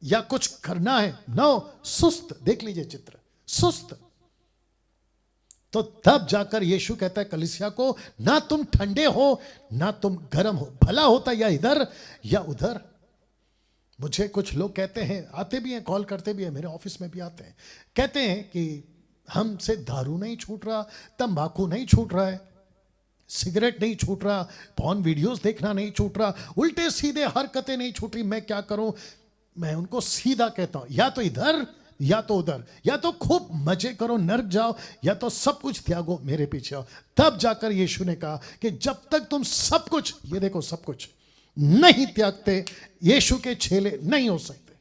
या कुछ करना है, नो, सुस्त। देख लीजिए चित्र, सुस्त। तो तब जाकर यीशु कहता है कलीसिया को, ना तुम ठंडे हो ना तुम गर्म हो, भला होता या इधर या उधर। मुझे कुछ लोग कहते हैं, आते भी हैं, कॉल करते भी हैं, मेरे ऑफिस में भी आते हैं, कहते हैं कि हमसे दारू नहीं छूट रहा, तंबाकू नहीं छूट रहा है, सिगरेट नहीं छूट रहा, पॉर्न वीडियोस देखना नहीं छूट रहा, उल्टे सीधे हरकतें नहीं छूट रही, मैं क्या करूं? मैं उनको सीधा कहता हूं, या तो इधर या तो उधर, या तो खूब मजे करो नर्क जाओ, या तो सब कुछ त्यागो मेरे पीछे आओ। तब जाकर यीशु ने कहा कि जब तक तुम सब कुछ, ये देखो सब कुछ नहीं त्यागते, यीशु के चेले नहीं हो सकते।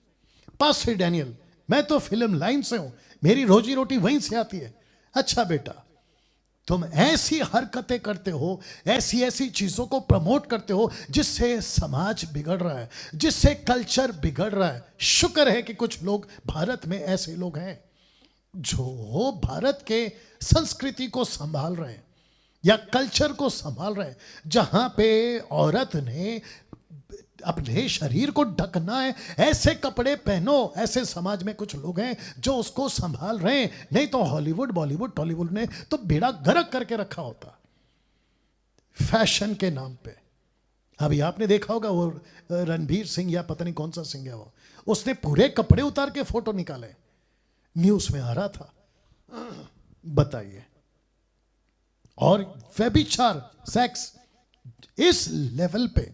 पास्टर डैनियल, मैं तो फिल्म लाइन से हूं, मेरी रोजी रोटी वहीं से आती है। अच्छा बेटा, तुम ऐसी हरकतें करते हो, ऐसी ऐसी चीजों को प्रमोट करते हो जिससे समाज बिगड़ रहा है, जिससे कल्चर बिगड़ रहा है। शुक्र है कि कुछ लोग भारत में ऐसे लोग हैं जो भारत के संस्कृति को संभाल रहे हैं या कल्चर को संभाल रहे हैं, जहां पे औरत ने अपने शरीर को ढकना है, ऐसे कपड़े पहनो। ऐसे समाज में कुछ लोग हैं जो उसको संभाल रहे हैं, नहीं तो हॉलीवुड, बॉलीवुड, टॉलीवुड ने तो बेड़ा गर्क करके रखा होता फैशन के नाम पे। अभी आपने देखा होगा वो रणबीर सिंह या पता नहीं कौन सा सिंह है, वो उसने पूरे कपड़े उतार के फोटो निकाले, न्यूज में आ रहा था। बताइए। और व्यभिचार, सेक्स इस लेवल पे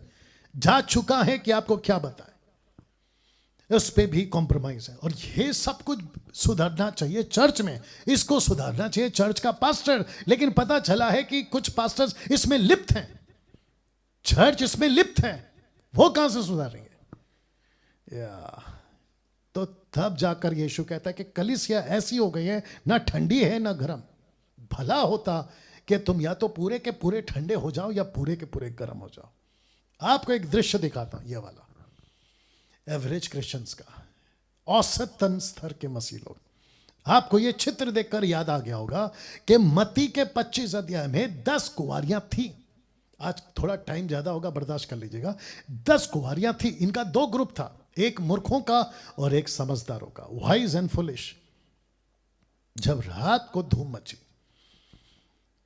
जा चुका है कि आपको क्या बताएं। उस पे भी कॉम्प्रोमाइज है, और ये सब कुछ सुधारना चाहिए चर्च में, इसको सुधारना चाहिए चर्च का पास्टर। लेकिन पता चला है कि कुछ पास्टर्स इसमें लिप्त हैं, चर्च इसमें लिप्त है, वो कहां से सुधारेंगे? या तो तब जाकर यीशु कहता है कि कलीसिया ऐसी हो गई है, ना ठंडी है ना गर्म। भला होता कि तुम या तो पूरे के पूरे ठंडे हो जाओ या पूरे के पूरे गर्म हो जाओ। आपको एक दृश्य दिखाता हूं, ये वाला एवरेज क्रिश्चियंस का, औसतन स्तर के मसीह लोग। आपको ये चित्र देखकर याद आ गया होगा कि मत्ती के 25 अध्याय में 10 कुंवारियां थी। आज थोड़ा टाइम ज्यादा होगा, बर्दाश्त कर लीजिएगा। 10 कुंवारियां थी, इनका 2 ग्रुप था, एक मूर्खों का और एक समझदारों का, वाइज एंड फुलिश। जब रात को धूम मची,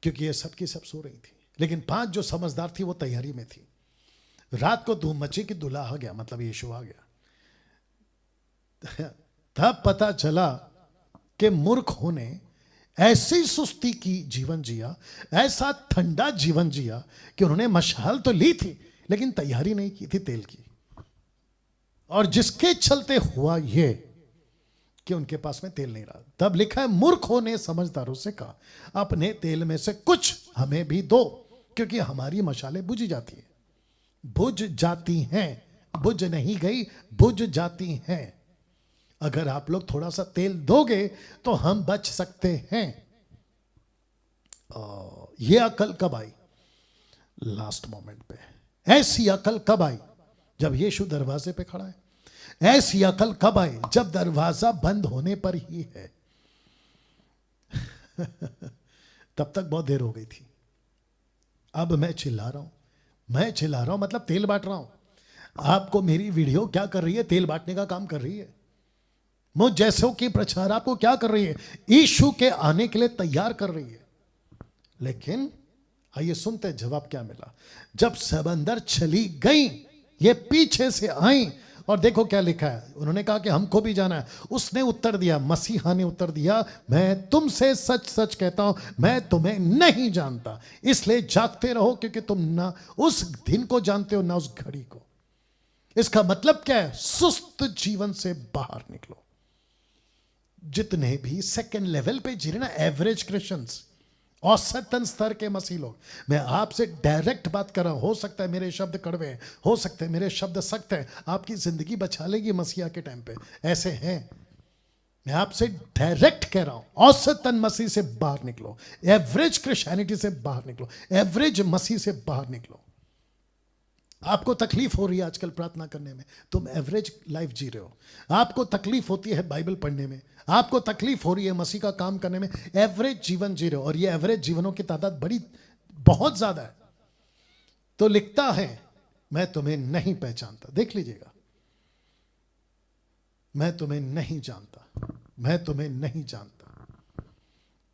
क्योंकि ये सब की सब सो रही थी, लेकिन 5 जो समझदार थी वो तैयारी में थी। रात को धूम मची कि दूल्हा आ गया, मतलब यीशु आ गया। तब पता चला कि मूर्खों ने ऐसी सुस्ती की जीवन जिया, ऐसा ठंडा जीवन जिया कि उन्होंने मशाल तो ली थी लेकिन तैयारी नहीं की थी तेल की। और जिसके चलते हुआ ये कि उनके पास में तेल नहीं रहा। तब लिखा है मूर्खों ने समझदारों से कहा, अपने तेल में से कुछ हमें भी दो, क्योंकि हमारी मशालें बुझ जाती हैं। बुझ जाती हैं, बुझ नहीं गई, बुझ जाती हैं। अगर आप लोग थोड़ा सा तेल दोगे तो हम बच सकते हैं। ये अकल कब आई? लास्ट मोमेंट पे। ऐसी अकल कब आई? जब यीशु दरवाजे पे खड़ा है। ऐसी अकल कब आई? जब दरवाजा बंद होने पर ही है। तब तक बहुत देर हो गई थी। अब मैं चिल्ला रहा हूं, मतलब तेल बांट रहा हूं। आपको मेरी वीडियो क्या कर रही है? तेल बांटने का काम कर रही है। मुझ जैसों की प्रचार आपको क्या कर रही है? यीशु के आने के लिए तैयार कर रही है। लेकिन आइए सुनते हैं जवाब क्या मिला। जब सब अंदर चली गई, ये पीछे से आई, और देखो क्या लिखा है। उन्होंने कहा कि हमको भी जाना है। उसने उत्तर दिया, मसीहा ने उत्तर दिया, मैं तुमसे सच सच कहता हूं, मैं तुम्हें नहीं जानता। इसलिए जागते रहो, क्योंकि तुम ना उस दिन को जानते हो ना उस घड़ी को। इसका मतलब क्या है? सुस्त जीवन से बाहर निकलो। जितने भी सेकंड लेवल पे जी रहे ना, एवरेज क्रिश्चियंस, औसतन स्तर के मसीह लोग, मैं आपसे डायरेक्ट बात कर रहा हूं। हो सकता है मेरे शब्द कड़वे हैं, हो सकता है मेरे शब्द सख्त हैं, आपकी जिंदगी बचा लेगी मसीहा के टाइम पे, ऐसे हैं। मैं आपसे डायरेक्ट कह रहा हूं, औसतन मसीह से बाहर निकलो, एवरेज क्रिश्चियनिटी से बाहर निकलो, एवरेज मसीह से बाहर निकलो। आपको तकलीफ हो रही है आजकल प्रार्थना करने में, तुम एवरेज लाइफ जी रहे हो। आपको तकलीफ होती है बाइबल पढ़ने में, आपको तकलीफ हो रही है मसीह का काम करने में, एवरेज जीवन जी रहे हो। और ये एवरेज जीवनों की तादाद बड़ी, बहुत ज्यादा है। तो लिखता है, मैं तुम्हें नहीं पहचानता। देख लीजिएगा, मैं तुम्हें नहीं जानता, मैं तुम्हें नहीं जानता।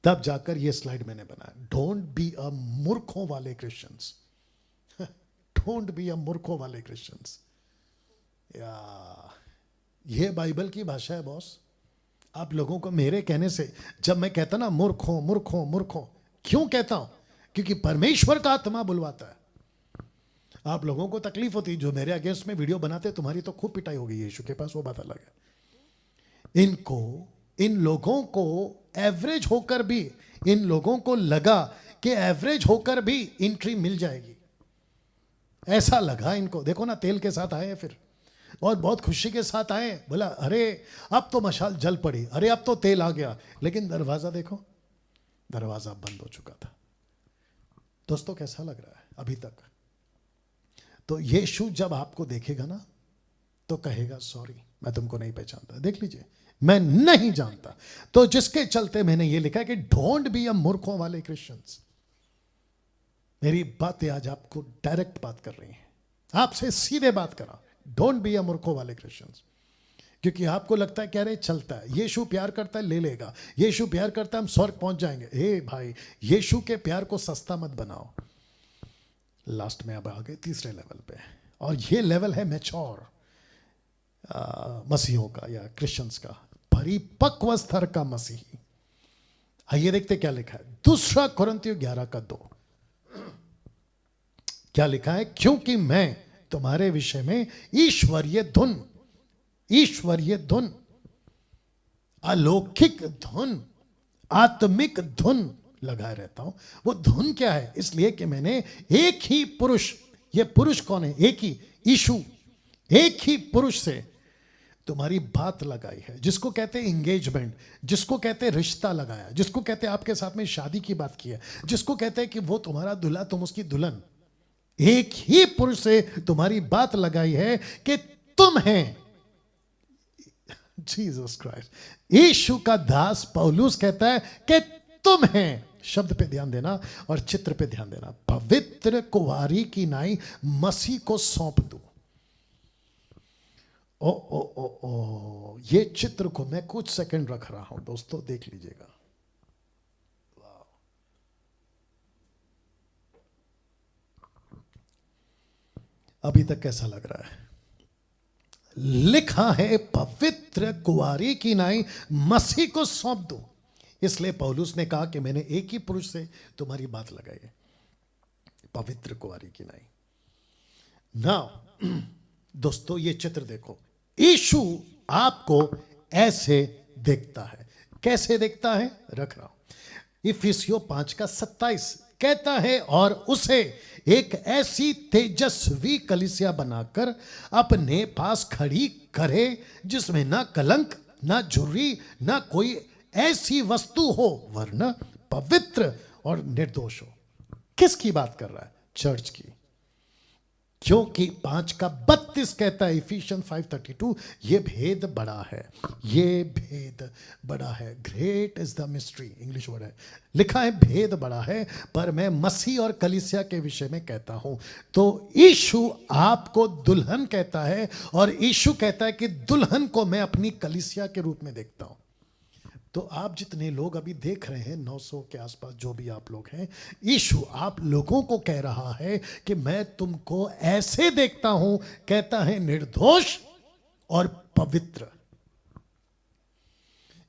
तब जाकर ये स्लाइड मैंने बनाया, डोंट बी अ मूर्खों वाले क्रिश्चियंस, डोंट बी अ मूर्खों वाले क्रिश्चियंस। या ये बाइबल की भाषा है बॉस। आप लोगों को मेरे कहने से, जब मैं कहता ना मूर्खों मूर्खों मूर्खों, क्यों कहता हूं? क्योंकि परमेश्वर का आत्मा बुलवाता है। आप लोगों को तकलीफ होती है, जो मेरे अगेंस्ट में वीडियो बनाते, तुम्हारी तो खूब पिटाई होगी यीशु के पास, वो बात अलग है। इन लोगों को एवरेज होकर भी, इन लोगों को लगा कि एवरेज होकर भी एंट्री मिल जाएगी, ऐसा लगा इनको। देखो ना, तेल के साथ आए फिर, और बहुत खुशी के साथ आए। बोला अरे अब तो मशाल जल पड़ी, अरे अब तो तेल आ गया। लेकिन दरवाजा देखो, दरवाजा बंद हो चुका था। दोस्तों कैसा लग रहा है अभी तक? तो यीशु जब आपको देखेगा ना, तो कहेगा सॉरी, मैं तुमको नहीं पहचानता। देख लीजिए, मैं नहीं जानता। तो जिसके चलते मैंने ये लिखा है कि डोंट बी अ मूर्खों वाले क्रिश्चियंस। मेरी बातें आज आपको डायरेक्ट बात कर रही हैं, आपसे सीधे बात कर रहा हूं। डोंट बी अ मूर्खों वाले क्रिश्चियंस। क्योंकि आपको लगता है क्या रे चलता है, यीशु प्यार करता है, ले लेगा, यीशु प्यार करता है, हम स्वर्ग पहुंच जाएंगे। हे भाई, यीशु के प्यार को सस्ता मत बनाओ। लास्ट में अब आ गए तीसरे लेवल पे, और ये लेवल है मैच्योर मसीहों का या क्रिश्चियंस का, परिपक्व स्तर का मसीही। आइए देखते क्या लिखा है। दूसरा कुरिन्थियों 11:2 क्या लिखा है? क्योंकि मैं तुम्हारे विषय में ईश्वरीय धुन, अलौकिक धुन, आत्मिक धुन लगाए रहता हूं। वो धुन क्या है? इसलिए कि मैंने एक ही पुरुष, ये पुरुष कौन है? एक ही यीशु, एक ही पुरुष से तुम्हारी बात लगाई है, जिसको कहते हैं इंगेजमेंट, जिसको कहते हैं रिश्ता लगाया, जिसको कहते हैं आपके साथ में शादी की बात की है, जिसको कहते हैं कि वो तुम्हारा दूल्हा, तुम उसकी दुल्हन। एक ही पुरुष से तुम्हारी बात लगाई है कि तुम हैं जीसस क्राइस्ट। यीशु का दास पौलुस कहता है कि तुम हैं। शब्द पे ध्यान देना और चित्र पे ध्यान देना। पवित्र कुंवारी की नाई मसीह को सौंप दो। ओ ये चित्र को मैं कुछ सेकंड रख रहा हूं दोस्तों, देख लीजिएगा। अभी तक कैसा लग रहा है? लिखा है पवित्र कुंवारी की नाई मसीह को सौंप दो। इसलिए पौलुस ने कहा कि मैंने एक ही पुरुष से तुम्हारी बात लगाई है, पवित्र कुंवारी की नाई। नाउ दोस्तों, ये चित्र देखो, यीशु आपको ऐसे देखता है। कैसे देखता है? रख रहा हूं, इफिसियों 5:27 कहता है, और उसे एक ऐसी तेजस्वी कलीसिया बनाकर अपने पास खड़ी करे जिसमें ना कलंक, ना झुर्री, ना कोई ऐसी वस्तु हो, वरना पवित्र और निर्दोष हो। किसकी बात कर रहा है? चर्च की। क्योंकि 5:32 कहता है, इफिशियंस 5:32, ये भेद बड़ा है, ये भेद बड़ा है। Great is the mystery, English word है। लिखा है भेद बड़ा है, पर मैं मसीह और कलीसिया के विषय में कहता हूं। तो यीशु आपको दुल्हन कहता है, और यीशु कहता है कि दुल्हन को मैं अपनी कलीसिया के रूप में देखता हूं। तो आप जितने लोग अभी देख रहे हैं, 900 के आसपास जो भी आप लोग हैं, यीशु आप लोगों को कह रहा है कि मैं तुमको ऐसे देखता हूं, कहता है निर्दोष और पवित्र।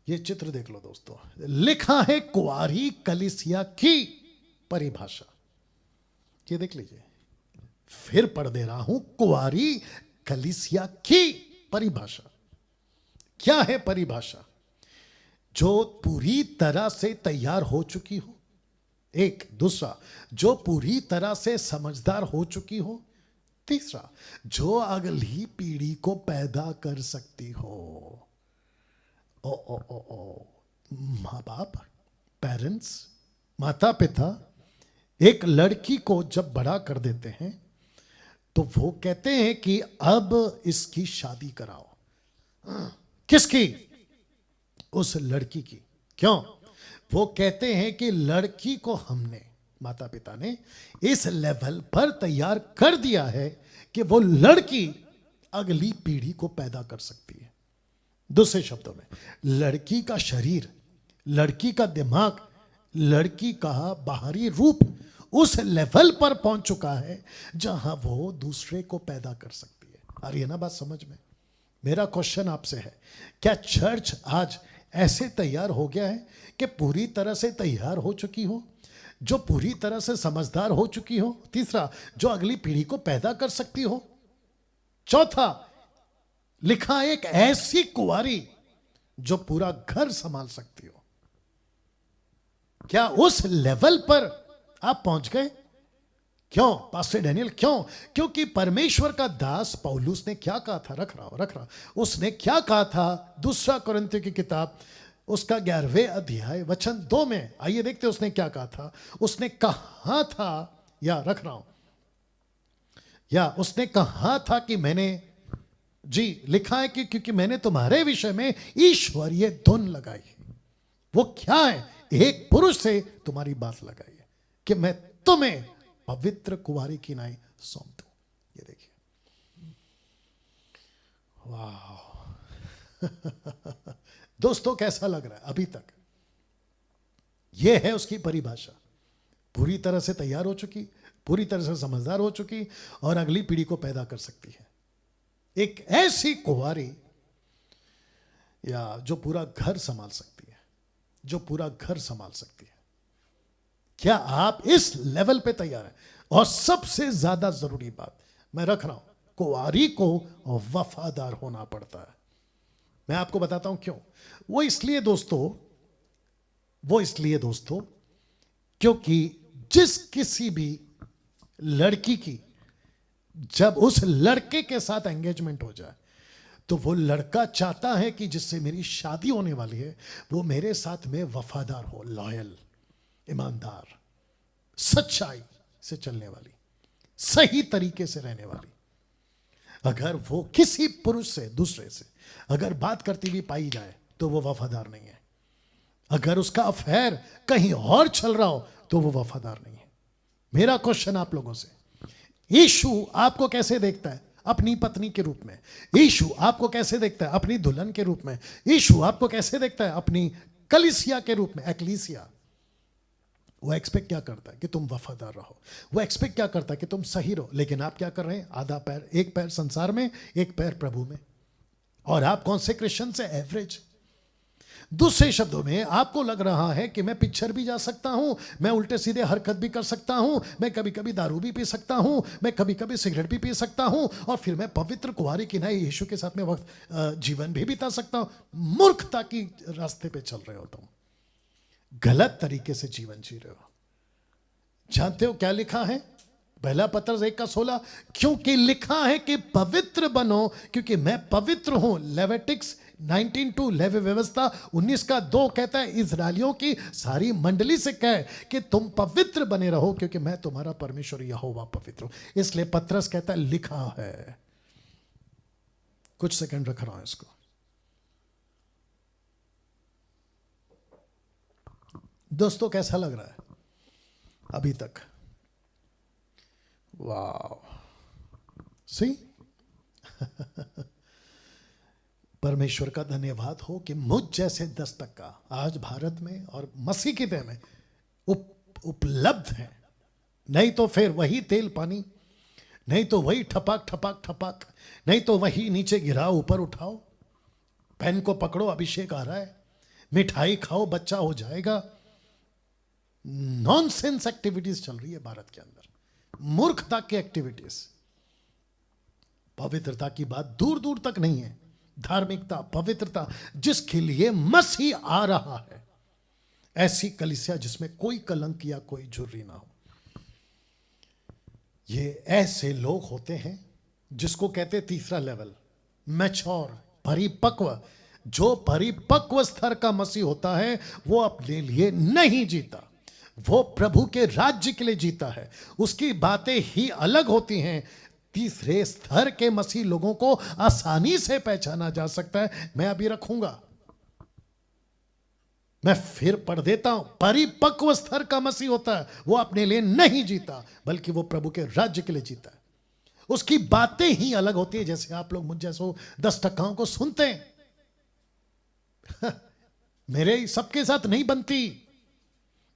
ये चित्र देख लो दोस्तों, लिखा है कुंवारी कलीसिया की परिभाषा। ये देख लीजिए, फिर पढ़ दे रहा हूं, कुंवारी कलीसिया की परिभाषा। क्या है परिभाषा? जो पूरी तरह से तैयार हो चुकी हो, एक। दूसरा, जो पूरी तरह से समझदार हो चुकी हो। तीसरा, जो अगली पीढ़ी को पैदा कर सकती हो। ओ माँ बाप, पेरेंट्स, माता पिता एक लड़की को जब बड़ा कर देते हैं तो वो कहते हैं कि अब इसकी शादी कराओ। किसकी? उस लड़की की। क्यों? वो कहते हैं कि लड़की को हमने, माता पिता ने, इस लेवल पर तैयार कर दिया है कि वो लड़की अगली पीढ़ी को पैदा कर सकती है। दूसरे शब्दों में, लड़की का शरीर, लड़की का दिमाग, लड़की का बाहरी रूप उस लेवल पर पहुंच चुका है जहां वो दूसरे को पैदा कर सकती है। आ रही है ना बात समझ में? मेरा क्वेश्चन आपसे है, क्या चर्च आज ऐसे तैयार हो गया है कि पूरी तरह से तैयार हो चुकी हो, जो पूरी तरह से समझदार हो चुकी हो? तीसरा, जो अगली पीढ़ी को पैदा कर सकती हो। चौथा, लिखा एक ऐसी कुंवारी जो पूरा घर संभाल सकती हो। क्या उस लेवल पर आप पहुंच गए? क्यों पास्टर डैनियल? क्यों? क्योंकि परमेश्वर का दास पौलुस ने क्या कहा था? रख रहा उसने क्या कहा था? दूसरा कुरिन्थियों की किताब उसका 11वें अध्याय वचन 2 में, आइए देखते हैं उसने क्या कहा था। उसने कहा था, या रख रहा हूं, या उसने कहा था कि मैंने, जी लिखा है कि क्योंकि मैंने तुम्हारे विषय में ईश्वरीय धुन लगाई है। वो क्या है? एक पुरुष से तुम्हारी बात लगाई है कि मैं तुम्हें पवित्र कुंवारी की नाई सौंप दूं। ये देखिए, वाह दोस्तों, कैसा लग रहा है अभी तक? ये है उसकी परिभाषा। पूरी तरह से तैयार हो चुकी, पूरी तरह से समझदार हो चुकी, और अगली पीढ़ी को पैदा कर सकती है। एक ऐसी कुंवारी, या जो पूरा घर संभाल सकती है, जो पूरा घर संभाल सकती है। क्या आप इस लेवल पे तैयार हैं? और सबसे ज्यादा जरूरी बात मैं रख रहा हूं, कुंवारी को वफादार होना पड़ता है। मैं आपको बताता हूं क्यों। वो इसलिए दोस्तों क्योंकि जिस किसी भी लड़की की जब उस लड़के के साथ एंगेजमेंट हो जाए तो वो लड़का चाहता है कि जिससे मेरी शादी होने वाली है वो मेरे साथ में वफादार हो, लॉयल, ईमानदार, सच्चाई से चलने वाली, सही तरीके से रहने वाली। अगर वो किसी पुरुष से, दूसरे से अगर बात करती हुई पाई जाए तो वो वफादार नहीं है। अगर उसका अफेयर कहीं और चल रहा हो तो वो वफादार नहीं है। मेरा क्वेश्चन आप लोगों से, यीशु आपको कैसे देखता है? अपनी पत्नी के रूप में। यीशु आपको कैसे देखता है? अपनी दुल्हन के रूप में। यीशु आपको कैसे देखता है? अपनी कलीसिया के रूप में, एक्लीसिया। वो एक्सपेक्ट क्या करता है कि तुम वफादार रहो, वो एक्सपेक्ट क्या करता है कि तुम सही रहो, लेकिन आप क्या कर रहे हैं? आधा पैर, एक पैर संसार में, एक पैर प्रभु में। और आप कौन से क्रिश्चियन से? एवरेज। दूसरे शब्दों में आपको लग रहा है कि मैं पिक्चर भी जा सकता हूं, मैं उल्टे सीधे हरकत भी कर सकता हूं, मैं कभी कभी दारू भी पी सकता हूं, मैं कभी कभी सिगरेट भी पी सकता हूं, और फिर मैं पवित्र कुंवारी की नई यीशु के साथ में वक्त जीवन भी बिता सकता हूं। मूर्खता की रास्ते पे चल रहे हो तुम, गलत तरीके से जीवन जी रहे हो। जानते हो क्या लिखा है? पहला पत्रस 1:16, क्योंकि लिखा है कि पवित्र बनो क्योंकि मैं पवित्र हूं। लेविटिक्स 19:2, लेवी व्यवस्था 19:2 कहता है इस्राएलियों की सारी मंडली से कहे कि तुम पवित्र बने रहो क्योंकि मैं तुम्हारा परमेश्वर यहोवा पवित्र हूं। इसलिए पत्रस कहता है लिखा है। कुछ सेकंड रख रहा हूं इसको। दोस्तों कैसा लग रहा है अभी तक? वाह, सी परमेश्वर का धन्यवाद हो कि मुझ जैसे 10% आज भारत में और मसीह की देह में उपलब्ध है। नहीं तो फिर वही तेल पानी, नहीं तो वही ठपाक ठपाक ठपाक, नहीं तो वही नीचे गिराओ ऊपर उठाओ, पेन को पकड़ो अभिषेक आ रहा है, मिठाई खाओ बच्चा हो जाएगा। नॉनसेंस एक्टिविटीज चल रही है भारत के अंदर, मूर्खता की एक्टिविटीज। पवित्रता की बात दूर दूर तक नहीं है। धार्मिकता, पवित्रता जिसके लिए मसीह आ रहा है, ऐसी कलीसिया जिसमें कोई कलंक या कोई झुर्री ना हो। ये ऐसे लोग होते हैं जिसको कहते तीसरा लेवल, मैच्योर, परिपक्व। जो परिपक्व स्तर का मसीह होता है वो अपने लिए नहीं जीता, वो प्रभु के राज्य के लिए जीता है। उसकी बातें ही अलग होती हैं। तीसरे स्तर के मसीह लोगों को आसानी से पहचाना जा सकता है। मैं अभी रखूंगा, मैं फिर पढ़ देता हूं। परिपक्व स्तर का मसीह होता है वो अपने लिए नहीं जीता बल्कि वो प्रभु के राज्य के लिए जीता है। उसकी बातें ही अलग होती है। जैसे आप लोग मुझ जैसो 10% को सुनते हैं मेरे सबके साथ नहीं बनती।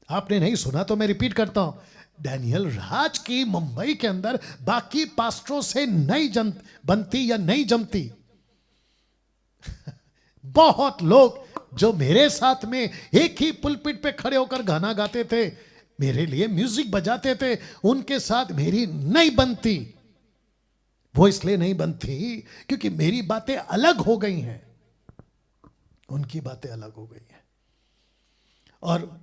आपने नहीं सुना तो मैं रिपीट करता हूं। डैनियल राज की मुंबई के अंदर बाकी पास्टरों से नहीं बनती या नहीं जमती। बहुत लोग जो मेरे साथ में एक ही पुलपिट पे खड़े होकर गाना गाते थे, मेरे लिए म्यूजिक बजाते थे, उनके साथ मेरी नहीं बनती। वो इसलिए नहीं बनती क्योंकि मेरी बातें अलग हो गई हैं, उनकी बातें अलग हो गई हैं। और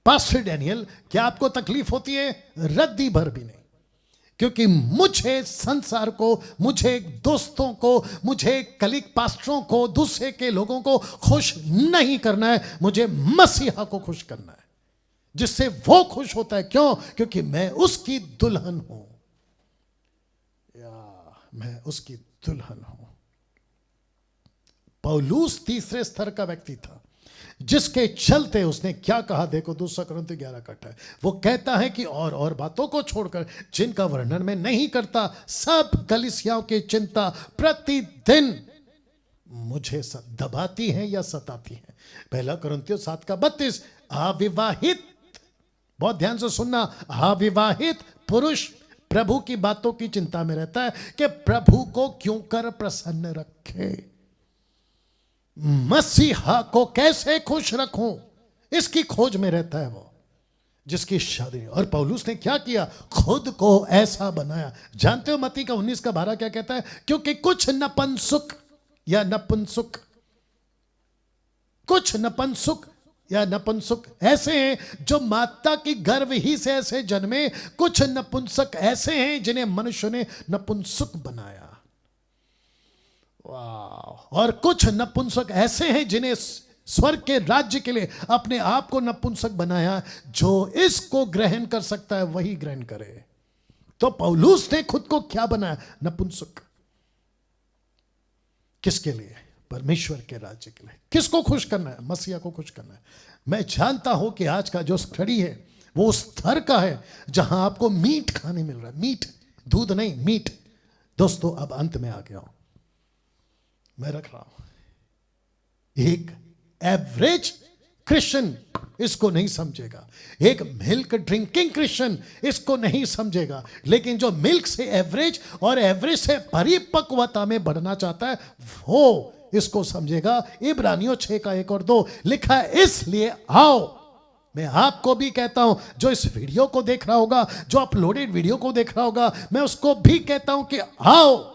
पास्टर डैनियल, क्या आपको तकलीफ होती है? रद्दी भर भी नहीं, क्योंकि मुझे संसार को, मुझे दोस्तों को, मुझे कलीग पास्टरों को, दूसरे के लोगों को खुश नहीं करना है, मुझे मसीहा को खुश करना है, जिससे वो खुश होता है। क्यों? क्योंकि मैं उसकी दुल्हन हूं, या मैं उसकी दुल्हन हूं। पौलुस तीसरे स्तर का व्यक्ति था जिसके चलते उसने क्या कहा, देखो 2 कुरिन्थियों 11:8। वो कहता है कि और बातों को छोड़कर जिनका वर्णन मैं नहीं करता, सब कलीसियाओं की चिंता प्रतिदिन मुझे दबाती है या सताती है। 1 कुरिन्थियों 7:32। अविवाहित, बहुत ध्यान से सुनना, अविवाहित पुरुष प्रभु की बातों की चिंता में रहता है कि प्रभु को क्यों कर प्रसन्न रखे, मसीहा को कैसे खुश रखूं, इसकी खोज में रहता है वो, जिसकी शादी। और पौलुस ने क्या किया? खुद को ऐसा बनाया। जानते हो मत्ती का 19:12 क्या कहता है? क्योंकि कुछ नपुंसक या नपुंसक, कुछ नपुंसक या नपुंसक ऐसे हैं जो माता की गर्भ ही से ऐसे जन्मे, कुछ नपुंसक ऐसे हैं जिन्हें मनुष्य ने नपुंसक बनाया। और कुछ नपुंसक ऐसे हैं जिन्हें स्वर्ग के राज्य के लिए अपने आप को नपुंसक बनाया। जो इसको ग्रहण कर सकता है वही ग्रहण करे। तो पौलुस ने खुद को क्या बनाया? नपुंसक। किसके लिए? परमेश्वर के राज्य के लिए। किसको खुश करना है? मसीहा को खुश करना है। मैं जानता हूं कि आज का जो स्टडी है वो उस स्तर का है जहां आपको मीट खाने मिल रहा है। मीट, दूध नहीं, मीट। दोस्तों अब अंत में आ गया हूं, मैं रख रहा हूं। एक एवरेज क्रिश्चियन इसको नहीं समझेगा, एक मिल्क ड्रिंकिंग क्रिश्चियन इसको नहीं समझेगा, लेकिन जो मिल्क से एवरेज और एवरेज से परिपक्वता में बढ़ना चाहता है वो इसको समझेगा। इब्रानियों 6:1-2 लिखा है, इसलिए आओ। मैं आपको भी कहता हूं, जो इस वीडियो को देख रहा होगा, जो अपलोडेड वीडियो को देख रहा होगा, मैं उसको भी कहता हूं कि आओ।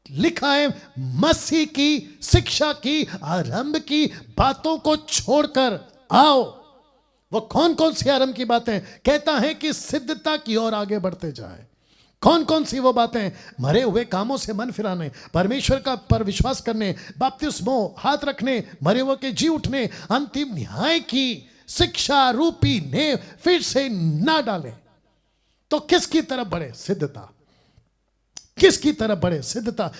लिखा है, मसीह की शिक्षा की, आरंभ की बातों को छोड़कर आओ। वो कौन कौन सी आरंभ की बातें? कहता है कि सिद्धता की ओर आगे बढ़ते जाए। कौन कौन सी वो बातें? मरे हुए कामों से मन फिराने, परमेश्वर का पर विश्वास करने, बपतिस्मो, हाथ रखने, मरे हुए के जी उठने, अंतिम न्याय की शिक्षा रूपी ने फिर से ना डाले। तो किसकी तरफ बढ़े? सिद्धता। किसकी तरफ बढ़े? सिद्धता।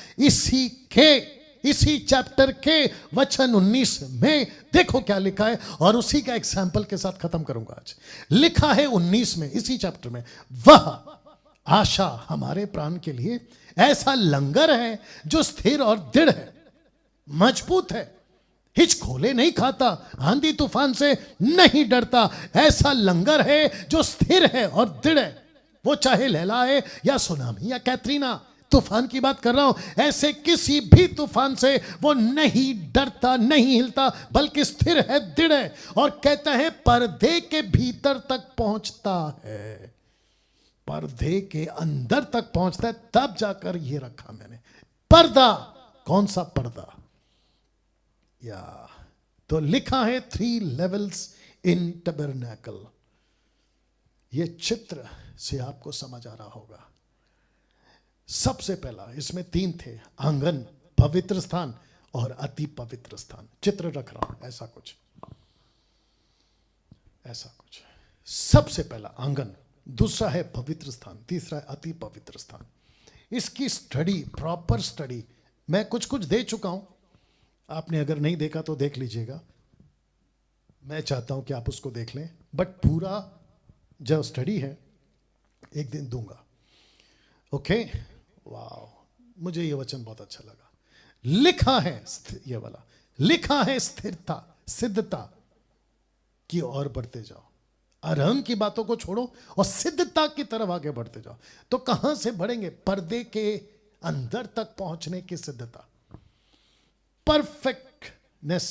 इसी चैप्टर के वचन 19 में देखो क्या लिखा है, और उसी का एग्जाम्पल के साथ खत्म करूंगा आज। लिखा है 19 में, इसी चैप्टर में, वह आशा हमारे प्राण के लिए ऐसा लंगर है जो स्थिर और दृढ़ है, मजबूत है, हिचकोले नहीं खाता, आंधी तूफान से नहीं डरता। ऐसा लंगर है जो स्थिर है और दृढ़ है। वो चाहे लहलाए या सुनामी या कैटरीना, तूफान की बात कर रहा हूं, ऐसे किसी भी तूफान से वो नहीं डरता, नहीं हिलता, बल्कि स्थिर है, दृढ़ है। और कहता है पर्दे के भीतर तक पहुंचता है, पर्दे के अंदर तक पहुंचता है। तब जाकर ये रखा मैंने पर्दा। कौन सा पर्दा? या तो लिखा है 3 लेवल्स इन टबरनैकल। ये चित्र से आपको समझ आ रहा होगा। सबसे पहला इसमें 3 थे, आंगन, पवित्र स्थान और अति पवित्र स्थान। चित्र रख रहा हूं, ऐसा कुछ, ऐसा कुछ। सबसे पहला आंगन, दूसरा है पवित्र स्थान, तीसरा है अति पवित्र स्थान। इसकी स्टडी, प्रॉपर स्टडी मैं कुछ कुछ दे चुका हूं। आपने अगर नहीं देखा तो देख लीजिएगा। मैं चाहता हूं कि आप उसको देख लें, बट पूरा जो स्टडी है एक दिन दूंगा। ओके, वाह, मुझे ये वचन बहुत अच्छा लगा। लिखा है, ये वाला लिखा है, स्थिरता, सिद्धता की ओर बढ़ते जाओ। आरंभ की बातों को छोड़ो और सिद्धता की तरफ आगे बढ़ते जाओ। तो कहां से बढ़ेंगे? पर्दे के अंदर तक पहुंचने की सिद्धता, परफेक्टनेस,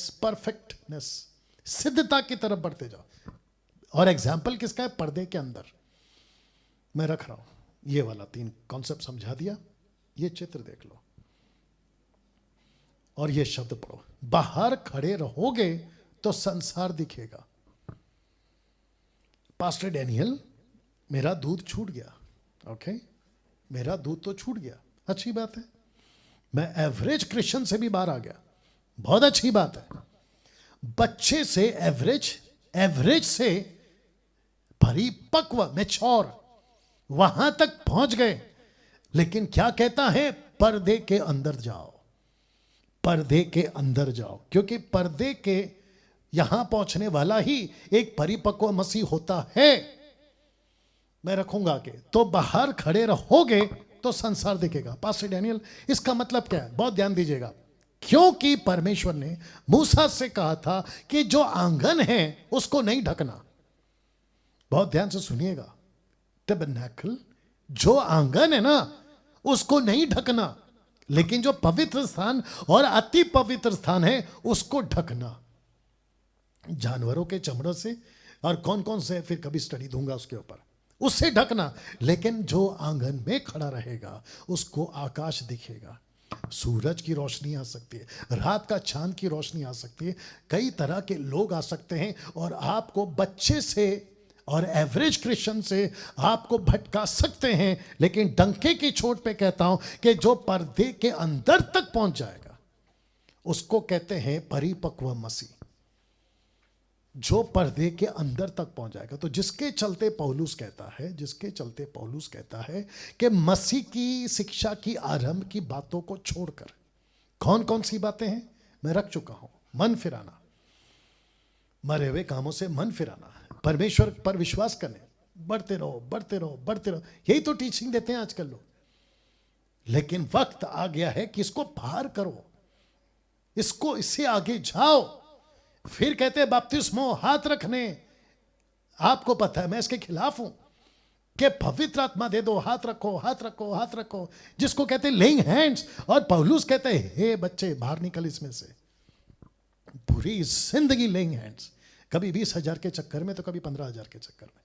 सिद्धता की तरफ बढ़ते जाओ। और एग्जाम्पल किसका है? पर्दे के अंदर मैं रख रहा हूं। ये वाला 3 कॉन्सेप्ट समझा दिया। ये चित्र देख लो और ये शब्द पढ़ो। बाहर खड़े रहोगे तो संसार दिखेगा। पास्टर डैनियल, मेरा दूध छूट गया। ओके, मेरा दूध तो छूट गया, अच्छी बात है। मैं एवरेज क्रिश्चियन से भी बाहर आ गया, बहुत अच्छी बात है। बच्चे से एवरेज से परिपक्व, मैच्योर, वहां तक पहुंच गए। लेकिन क्या कहता है? पर्दे के अंदर जाओ, पर्दे के अंदर जाओ, क्योंकि पर्दे के यहां पहुंचने वाला ही एक परिपक्व मसीह होता है। मैं रखूंगा कि तो बाहर खड़े रहोगे तो संसार दिखेगा। पास्टर डैनियल, इसका मतलब क्या है? बहुत ध्यान दीजिएगा। क्योंकि परमेश्वर ने मूसा से कहा था कि जो आंगन है उसको नहीं ढकना। बहुत ध्यान से सुनिएगा। टैबरनैकल, जो आंगन है ना, उसको नहीं ढकना, लेकिन जो पवित्र स्थान और अति पवित्र स्थान है उसको ढकना। जानवरों के चमड़ों से और कौन कौन से, फिर कभी स्टडी दूंगा उसके ऊपर, उससे ढकना। लेकिन जो आंगन में खड़ा रहेगा उसको आकाश दिखेगा, सूरज की रोशनी आ सकती है, रात का चांद की रोशनी आ सकती है, कई तरह के लोग आ सकते हैं और आपको बच्चे से और एवरेज क्रिश्चियन से आपको भटका सकते हैं। लेकिन डंके की चोट पे कहता हूं कि जो पर्दे के अंदर तक पहुंच जाएगा उसको कहते हैं परिपक्व मसीह। जो पर्दे के अंदर तक पहुंच जाएगा। तो जिसके चलते पौलुस कहता है कि मसीह की शिक्षा की आरंभ की बातों को छोड़कर, कौन कौन सी बातें हैं मैं रख चुका हूं। मन फिराना, मरे हुए कामों से मन फिराना, परमेश्वर पर विश्वास करने, बढ़ते रहो बढ़ते रहो बढ़ते रहो, यही तो टीचिंग देते हैं आजकल लोग। लेकिन वक्त आ गया है कि इसको पार करो, इससे आगे जाओ। फिर कहते हैं बपतिस्मो, हाथ रखने। आपको पता है मैं इसके खिलाफ हूं कि पवित्र आत्मा दे दो, हाथ रखो, हाथ रखो, हाथ रखो, जिसको कहते हैं लेइंग हैंड्स। और पौलुस कहते हैं हे बच्चे बाहर निकल इसमें से। पूरी जिंदगी लेइंग हैंड्स, कभी 20,000 के चक्कर में तो कभी 15,000 के चक्कर में।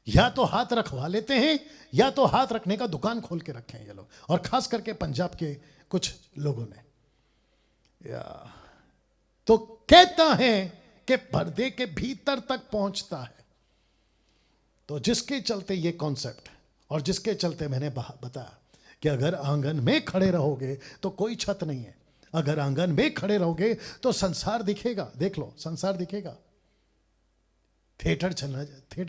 या तो हाथ रखवा लेते हैं या तो हाथ रखने का दुकान खोल के रखे हैं ये लोग, और खास करके पंजाब के कुछ लोगों ने। तो कहता है कि पर्दे के भीतर तक पहुंचता है। तो जिसके चलते ये कॉन्सेप्ट, और जिसके चलते मैंने बताया कि अगर आंगन में खड़े रहोगे तो कोई छत नहीं है, अगर आंगन में खड़े रहोगे तो संसार दिखेगा। देख लो, संसार दिखेगा। थिएटर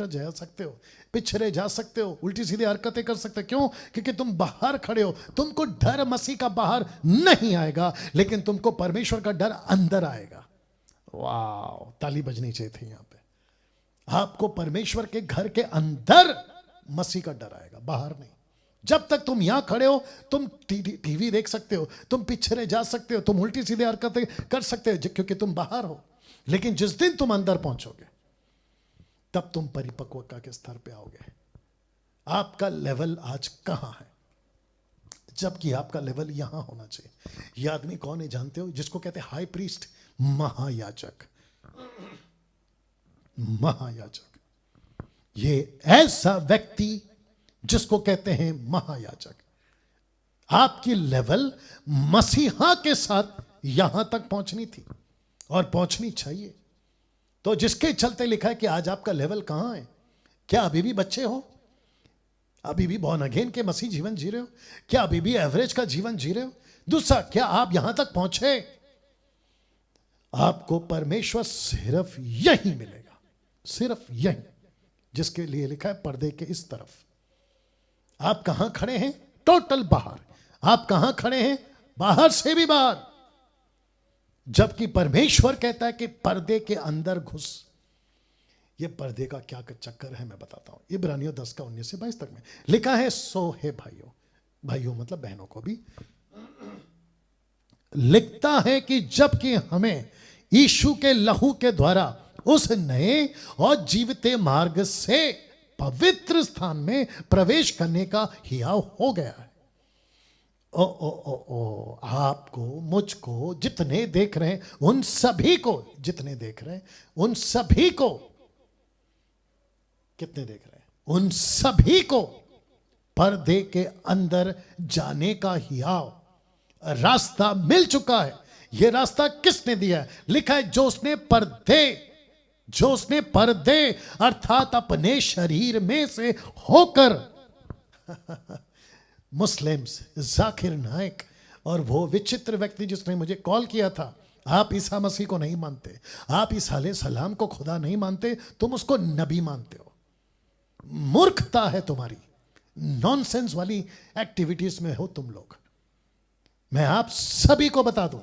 जा सकते हो, पिछड़े जा सकते हो, उल्टी सीधी हरकतें कर सकते हो। क्यों? क्योंकि तुम बाहर खड़े हो। तुमको डर मसीह का बाहर नहीं आएगा, लेकिन तुमको परमेश्वर का डर अंदर आएगा। वाह, ताली बजनी चाहिए थी यहां पे। आपको परमेश्वर के घर के अंदर मसीह का डर आएगा, बाहर नहीं। जब तक तुम यहां खड़े हो, तुम टीवी देख सकते हो, तुम पिछड़े जा सकते हो, तुम उल्टी सीधी हरकतें कर सकते हो, क्योंकि तुम बाहर हो। लेकिन जिस दिन तुम अंदर पहुंचोगे तब तुम परिपक्वता के स्तर पे आओगे। आपका लेवल आज कहां है? जबकि आपका लेवल यहां होना चाहिए। यह आदमी कौन है जानते हो? जिसको कहते हैं हाई प्रीस्ट, महायाजक। महायाजक, ये ऐसा व्यक्ति जिसको कहते हैं महायाजक। आपकी लेवल मसीहा के साथ यहां तक पहुंचनी थी और पहुंचनी चाहिए। तो जिसके चलते लिखा है कि आज आपका लेवल कहां है? क्या अभी भी बच्चे हो? अभी भी बॉर्न अगेन के मसीह जीवन जी रहे हो? क्या अभी भी एवरेज का जीवन जी रहे हो? दूसरा, क्या आप यहां तक पहुंचे? आपको परमेश्वर सिर्फ यही मिलेगा, सिर्फ यही, जिसके लिए लिखा है पर्दे के इस तरफ। आप कहां खड़े हैं? टोटल बाहर। आप कहां खड़े हैं? बाहर से भी बाहर। जबकि परमेश्वर कहता है कि पर्दे के अंदर घुस। ये पर्दे का क्या चक्कर है मैं बताता हूं। इब्रानियों 10 का 19 से 22 तक में लिखा है, सो है भाइयों, भाइयों मतलब बहनों को भी लिखता है कि जबकि हमें यीशु के लहू के द्वारा उस नए और जीवते मार्ग से पवित्र स्थान में प्रवेश करने का हियाव हो गया है। ओ आपको, मुझको, जितने देख रहे हैं उन सभी को, जितने देख रहे हैं उन सभी को, कितने देख रहे हैं उन सभी को पर्दे के अंदर जाने का हियाव रास्ता मिल चुका है। यह रास्ता किसने दिया है? लिखा है, जो उसने पर्दे अर्थात अपने शरीर में से होकर मुस्लिम्स, जाकिर नायक और वो विचित्र व्यक्ति जिसने मुझे कॉल किया था, आप ईसा मसीह को नहीं मानते, आप ईसा अलैहिस्सलाम को खुदा नहीं मानते, तुम उसको नबी मानते हो। मूर्खता है तुम्हारी, नॉनसेंस वाली एक्टिविटीज में हो तुम लोग। मैं आप सभी को बता दूं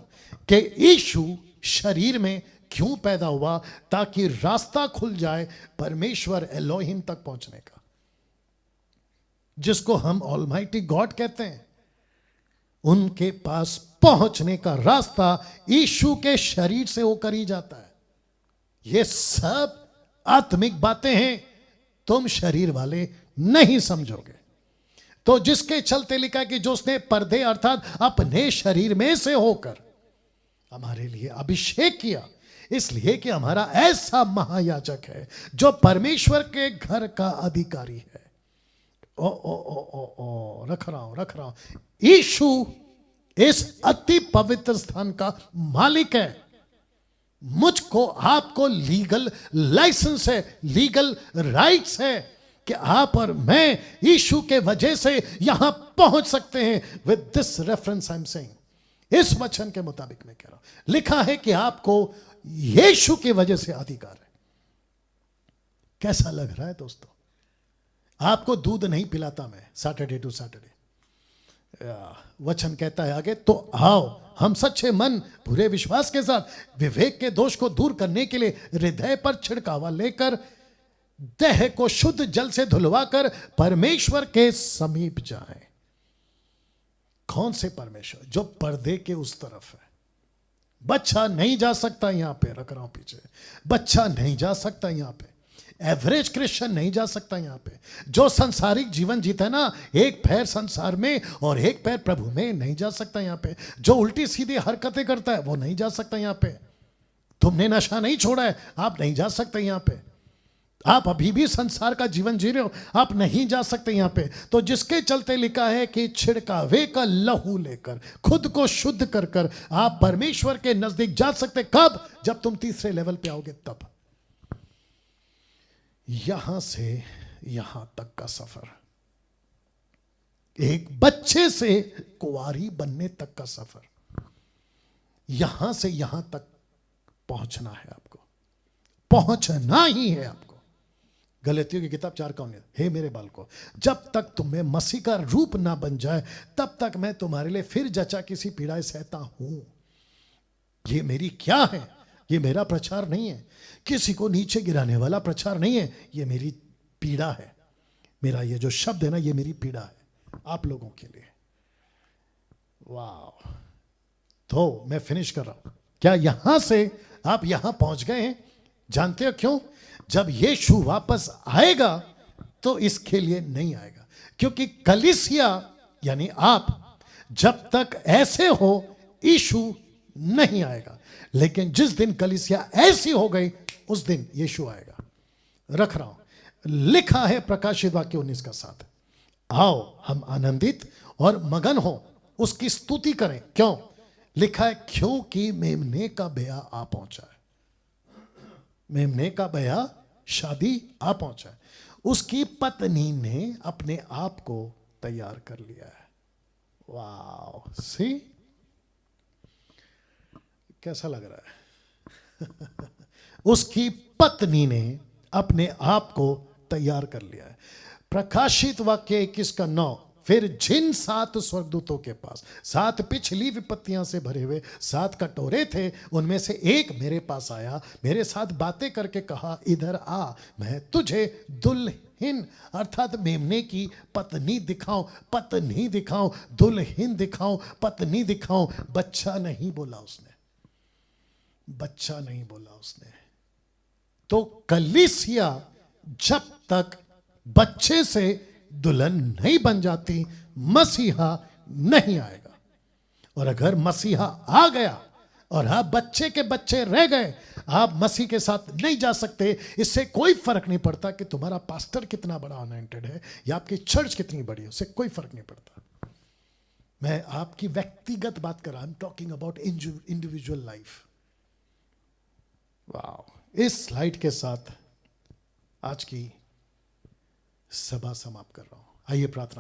कि यीशु शरीर में क्यों पैदा हुआ, ताकि रास्ता खुल जाए परमेश्वर एलोहिम तक पहुंचने का, जिसको हम ऑलमाइटी गॉड कहते हैं। उनके पास पहुंचने का रास्ता यीशु के शरीर से होकर ही जाता है। ये सब आत्मिक बातें हैं, तुम शरीर वाले नहीं समझोगे। तो जिसके चलते लिखा है कि जो उसने पर्दे अर्थात अपने शरीर में से होकर हमारे लिए अभिषेक किया, इसलिए कि हमारा ऐसा महायाजक है जो परमेश्वर के घर का अधिकारी है। रख रहा हूं। यीशु इस अति पवित्र स्थान का मालिक है। मुझको, आपको लीगल लाइसेंस है, लीगल राइट्स है कि आप और मैं यीशु के वजह से यहां पहुंच सकते हैं। With this reference I am saying, इस वचन के मुताबिक मैं कह रहा हूं, लिखा है कि आपको यीशु की वजह से अधिकार है। कैसा लग रहा है दोस्तों? आपको दूध नहीं पिलाता मैं सैटरडे टू सैटरडे। वचन कहता है आगे, तो आओ हम सच्चे मन पूरे विश्वास के साथ विवेक के दोष को दूर करने के लिए हृदय पर छिड़कावा लेकर देह को शुद्ध जल से धुलवाकर परमेश्वर के समीप जाएं। कौन से परमेश्वर? जो पर्दे के उस तरफ है। बच्चा नहीं जा सकता यहां पे, रख रहा हूं पीछे, बच्चा नहीं जा सकता यहां पे, एवरेज क्रिश्चियन नहीं जा सकता यहां पे। जो संसारिक जीवन जीता है ना, एक पैर संसार में और एक पैर प्रभु में, नहीं जा सकता यहां पे। जो उल्टी सीधी हरकतें करता है वो नहीं जा सकता यहां पे। तुमने नशा नहीं छोड़ा है, आप नहीं जा सकते यहां पे। आप अभी भी संसार का जीवन जी रहे हो, आप नहीं जा सकते यहां पे। तो जिसके चलते लिखा है कि छिड़कावे का लहू लेकर खुद को शुद्ध कर कर आप परमेश्वर के नजदीक जा सकते। कब? जब तुम तीसरे लेवल पे आओगे तब। यहां से यहां तक का सफर, एक बच्चे से कुंवारी बनने तक का सफर, यहां से यहां तक पहुंचना है आपको, पहुंचना ही है आपको। गलतियों की किताब 4 का 19, हे मेरे बालकों, जब तक तुम्हें मसीह का रूप ना बन जाए तब तक मैं तुम्हारे लिए फिर जचा किसी पीड़ाएं सहता हूं। ये मेरी क्या है? ये मेरा प्रचार नहीं है, किसी को नीचे गिराने वाला प्रचार नहीं है, ये मेरी पीड़ा है। मेरा ये जो शब्द है ना, ये मेरी पीड़ा है आप लोगों के लिए। वाह! तो मैं फिनिश कर रहा हूं। क्या यहां से आप यहां पहुंच गए हैं? जानते हो क्यों? जब यीशु वापस आएगा तो इसके लिए नहीं आएगा, क्योंकि कलीसिया यानी आप जब तक ऐसे हो यीशु नहीं आएगा। लेकिन जिस दिन कलीसिया ऐसी हो गई उस दिन यीशु आएगा। रख रहा हूं, लिखा है प्रकाशित वाक्य 19 का 7, आओ हम आनंदित और मगन हो उसकी स्तुति करें। क्यों? लिखा है क्योंकि मेमने का ब्याह आ पहुंचा है। मेमने का ब्याह, शादी आ पहुंचा है। उसकी पत्नी ने अपने आप को तैयार कर लिया है। वाह! सी कैसा लग रहा है? उसकी पत्नी ने अपने आप को तैयार कर लिया है। प्रकाशित वाक्य 21 का 9, फिर जिन 7 स्वर्गदूतों के पास 7 पिछली विपत्तियां से भरे हुए 7 कटोरे थे, उनमें से एक मेरे पास आया, मेरे साथ बातें करके कहा, इधर आ, मैं तुझे दुल्हन अर्थात मेमने की पत्नी दिखाऊं। पत्नी दिखाऊं, दुल्हन दिखाऊं, पत्नी दिखाऊं। बच्चा नहीं बोला उसने, बच्चा नहीं बोला उसने। तो कलीसिया जब तक बच्चे से दुल्हन नहीं बन जाती, मसीहा नहीं आएगा। और अगर मसीहा आ गया और आप बच्चे के बच्चे रह गए, आप मसीह के साथ नहीं जा सकते। इससे कोई फर्क नहीं पड़ता कि तुम्हारा पास्टर कितना बड़ा अनॉइंटेड है या आपकी चर्च कितनी बड़ी है, उससे कोई फर्क नहीं पड़ता। मैं आपकी व्यक्तिगत बात कर रहा हूं, I am talking about individual life. वाह! इस स्लाइड के साथ आज की सभा समाप्त कर रहा हूं। आइए प्रार्थना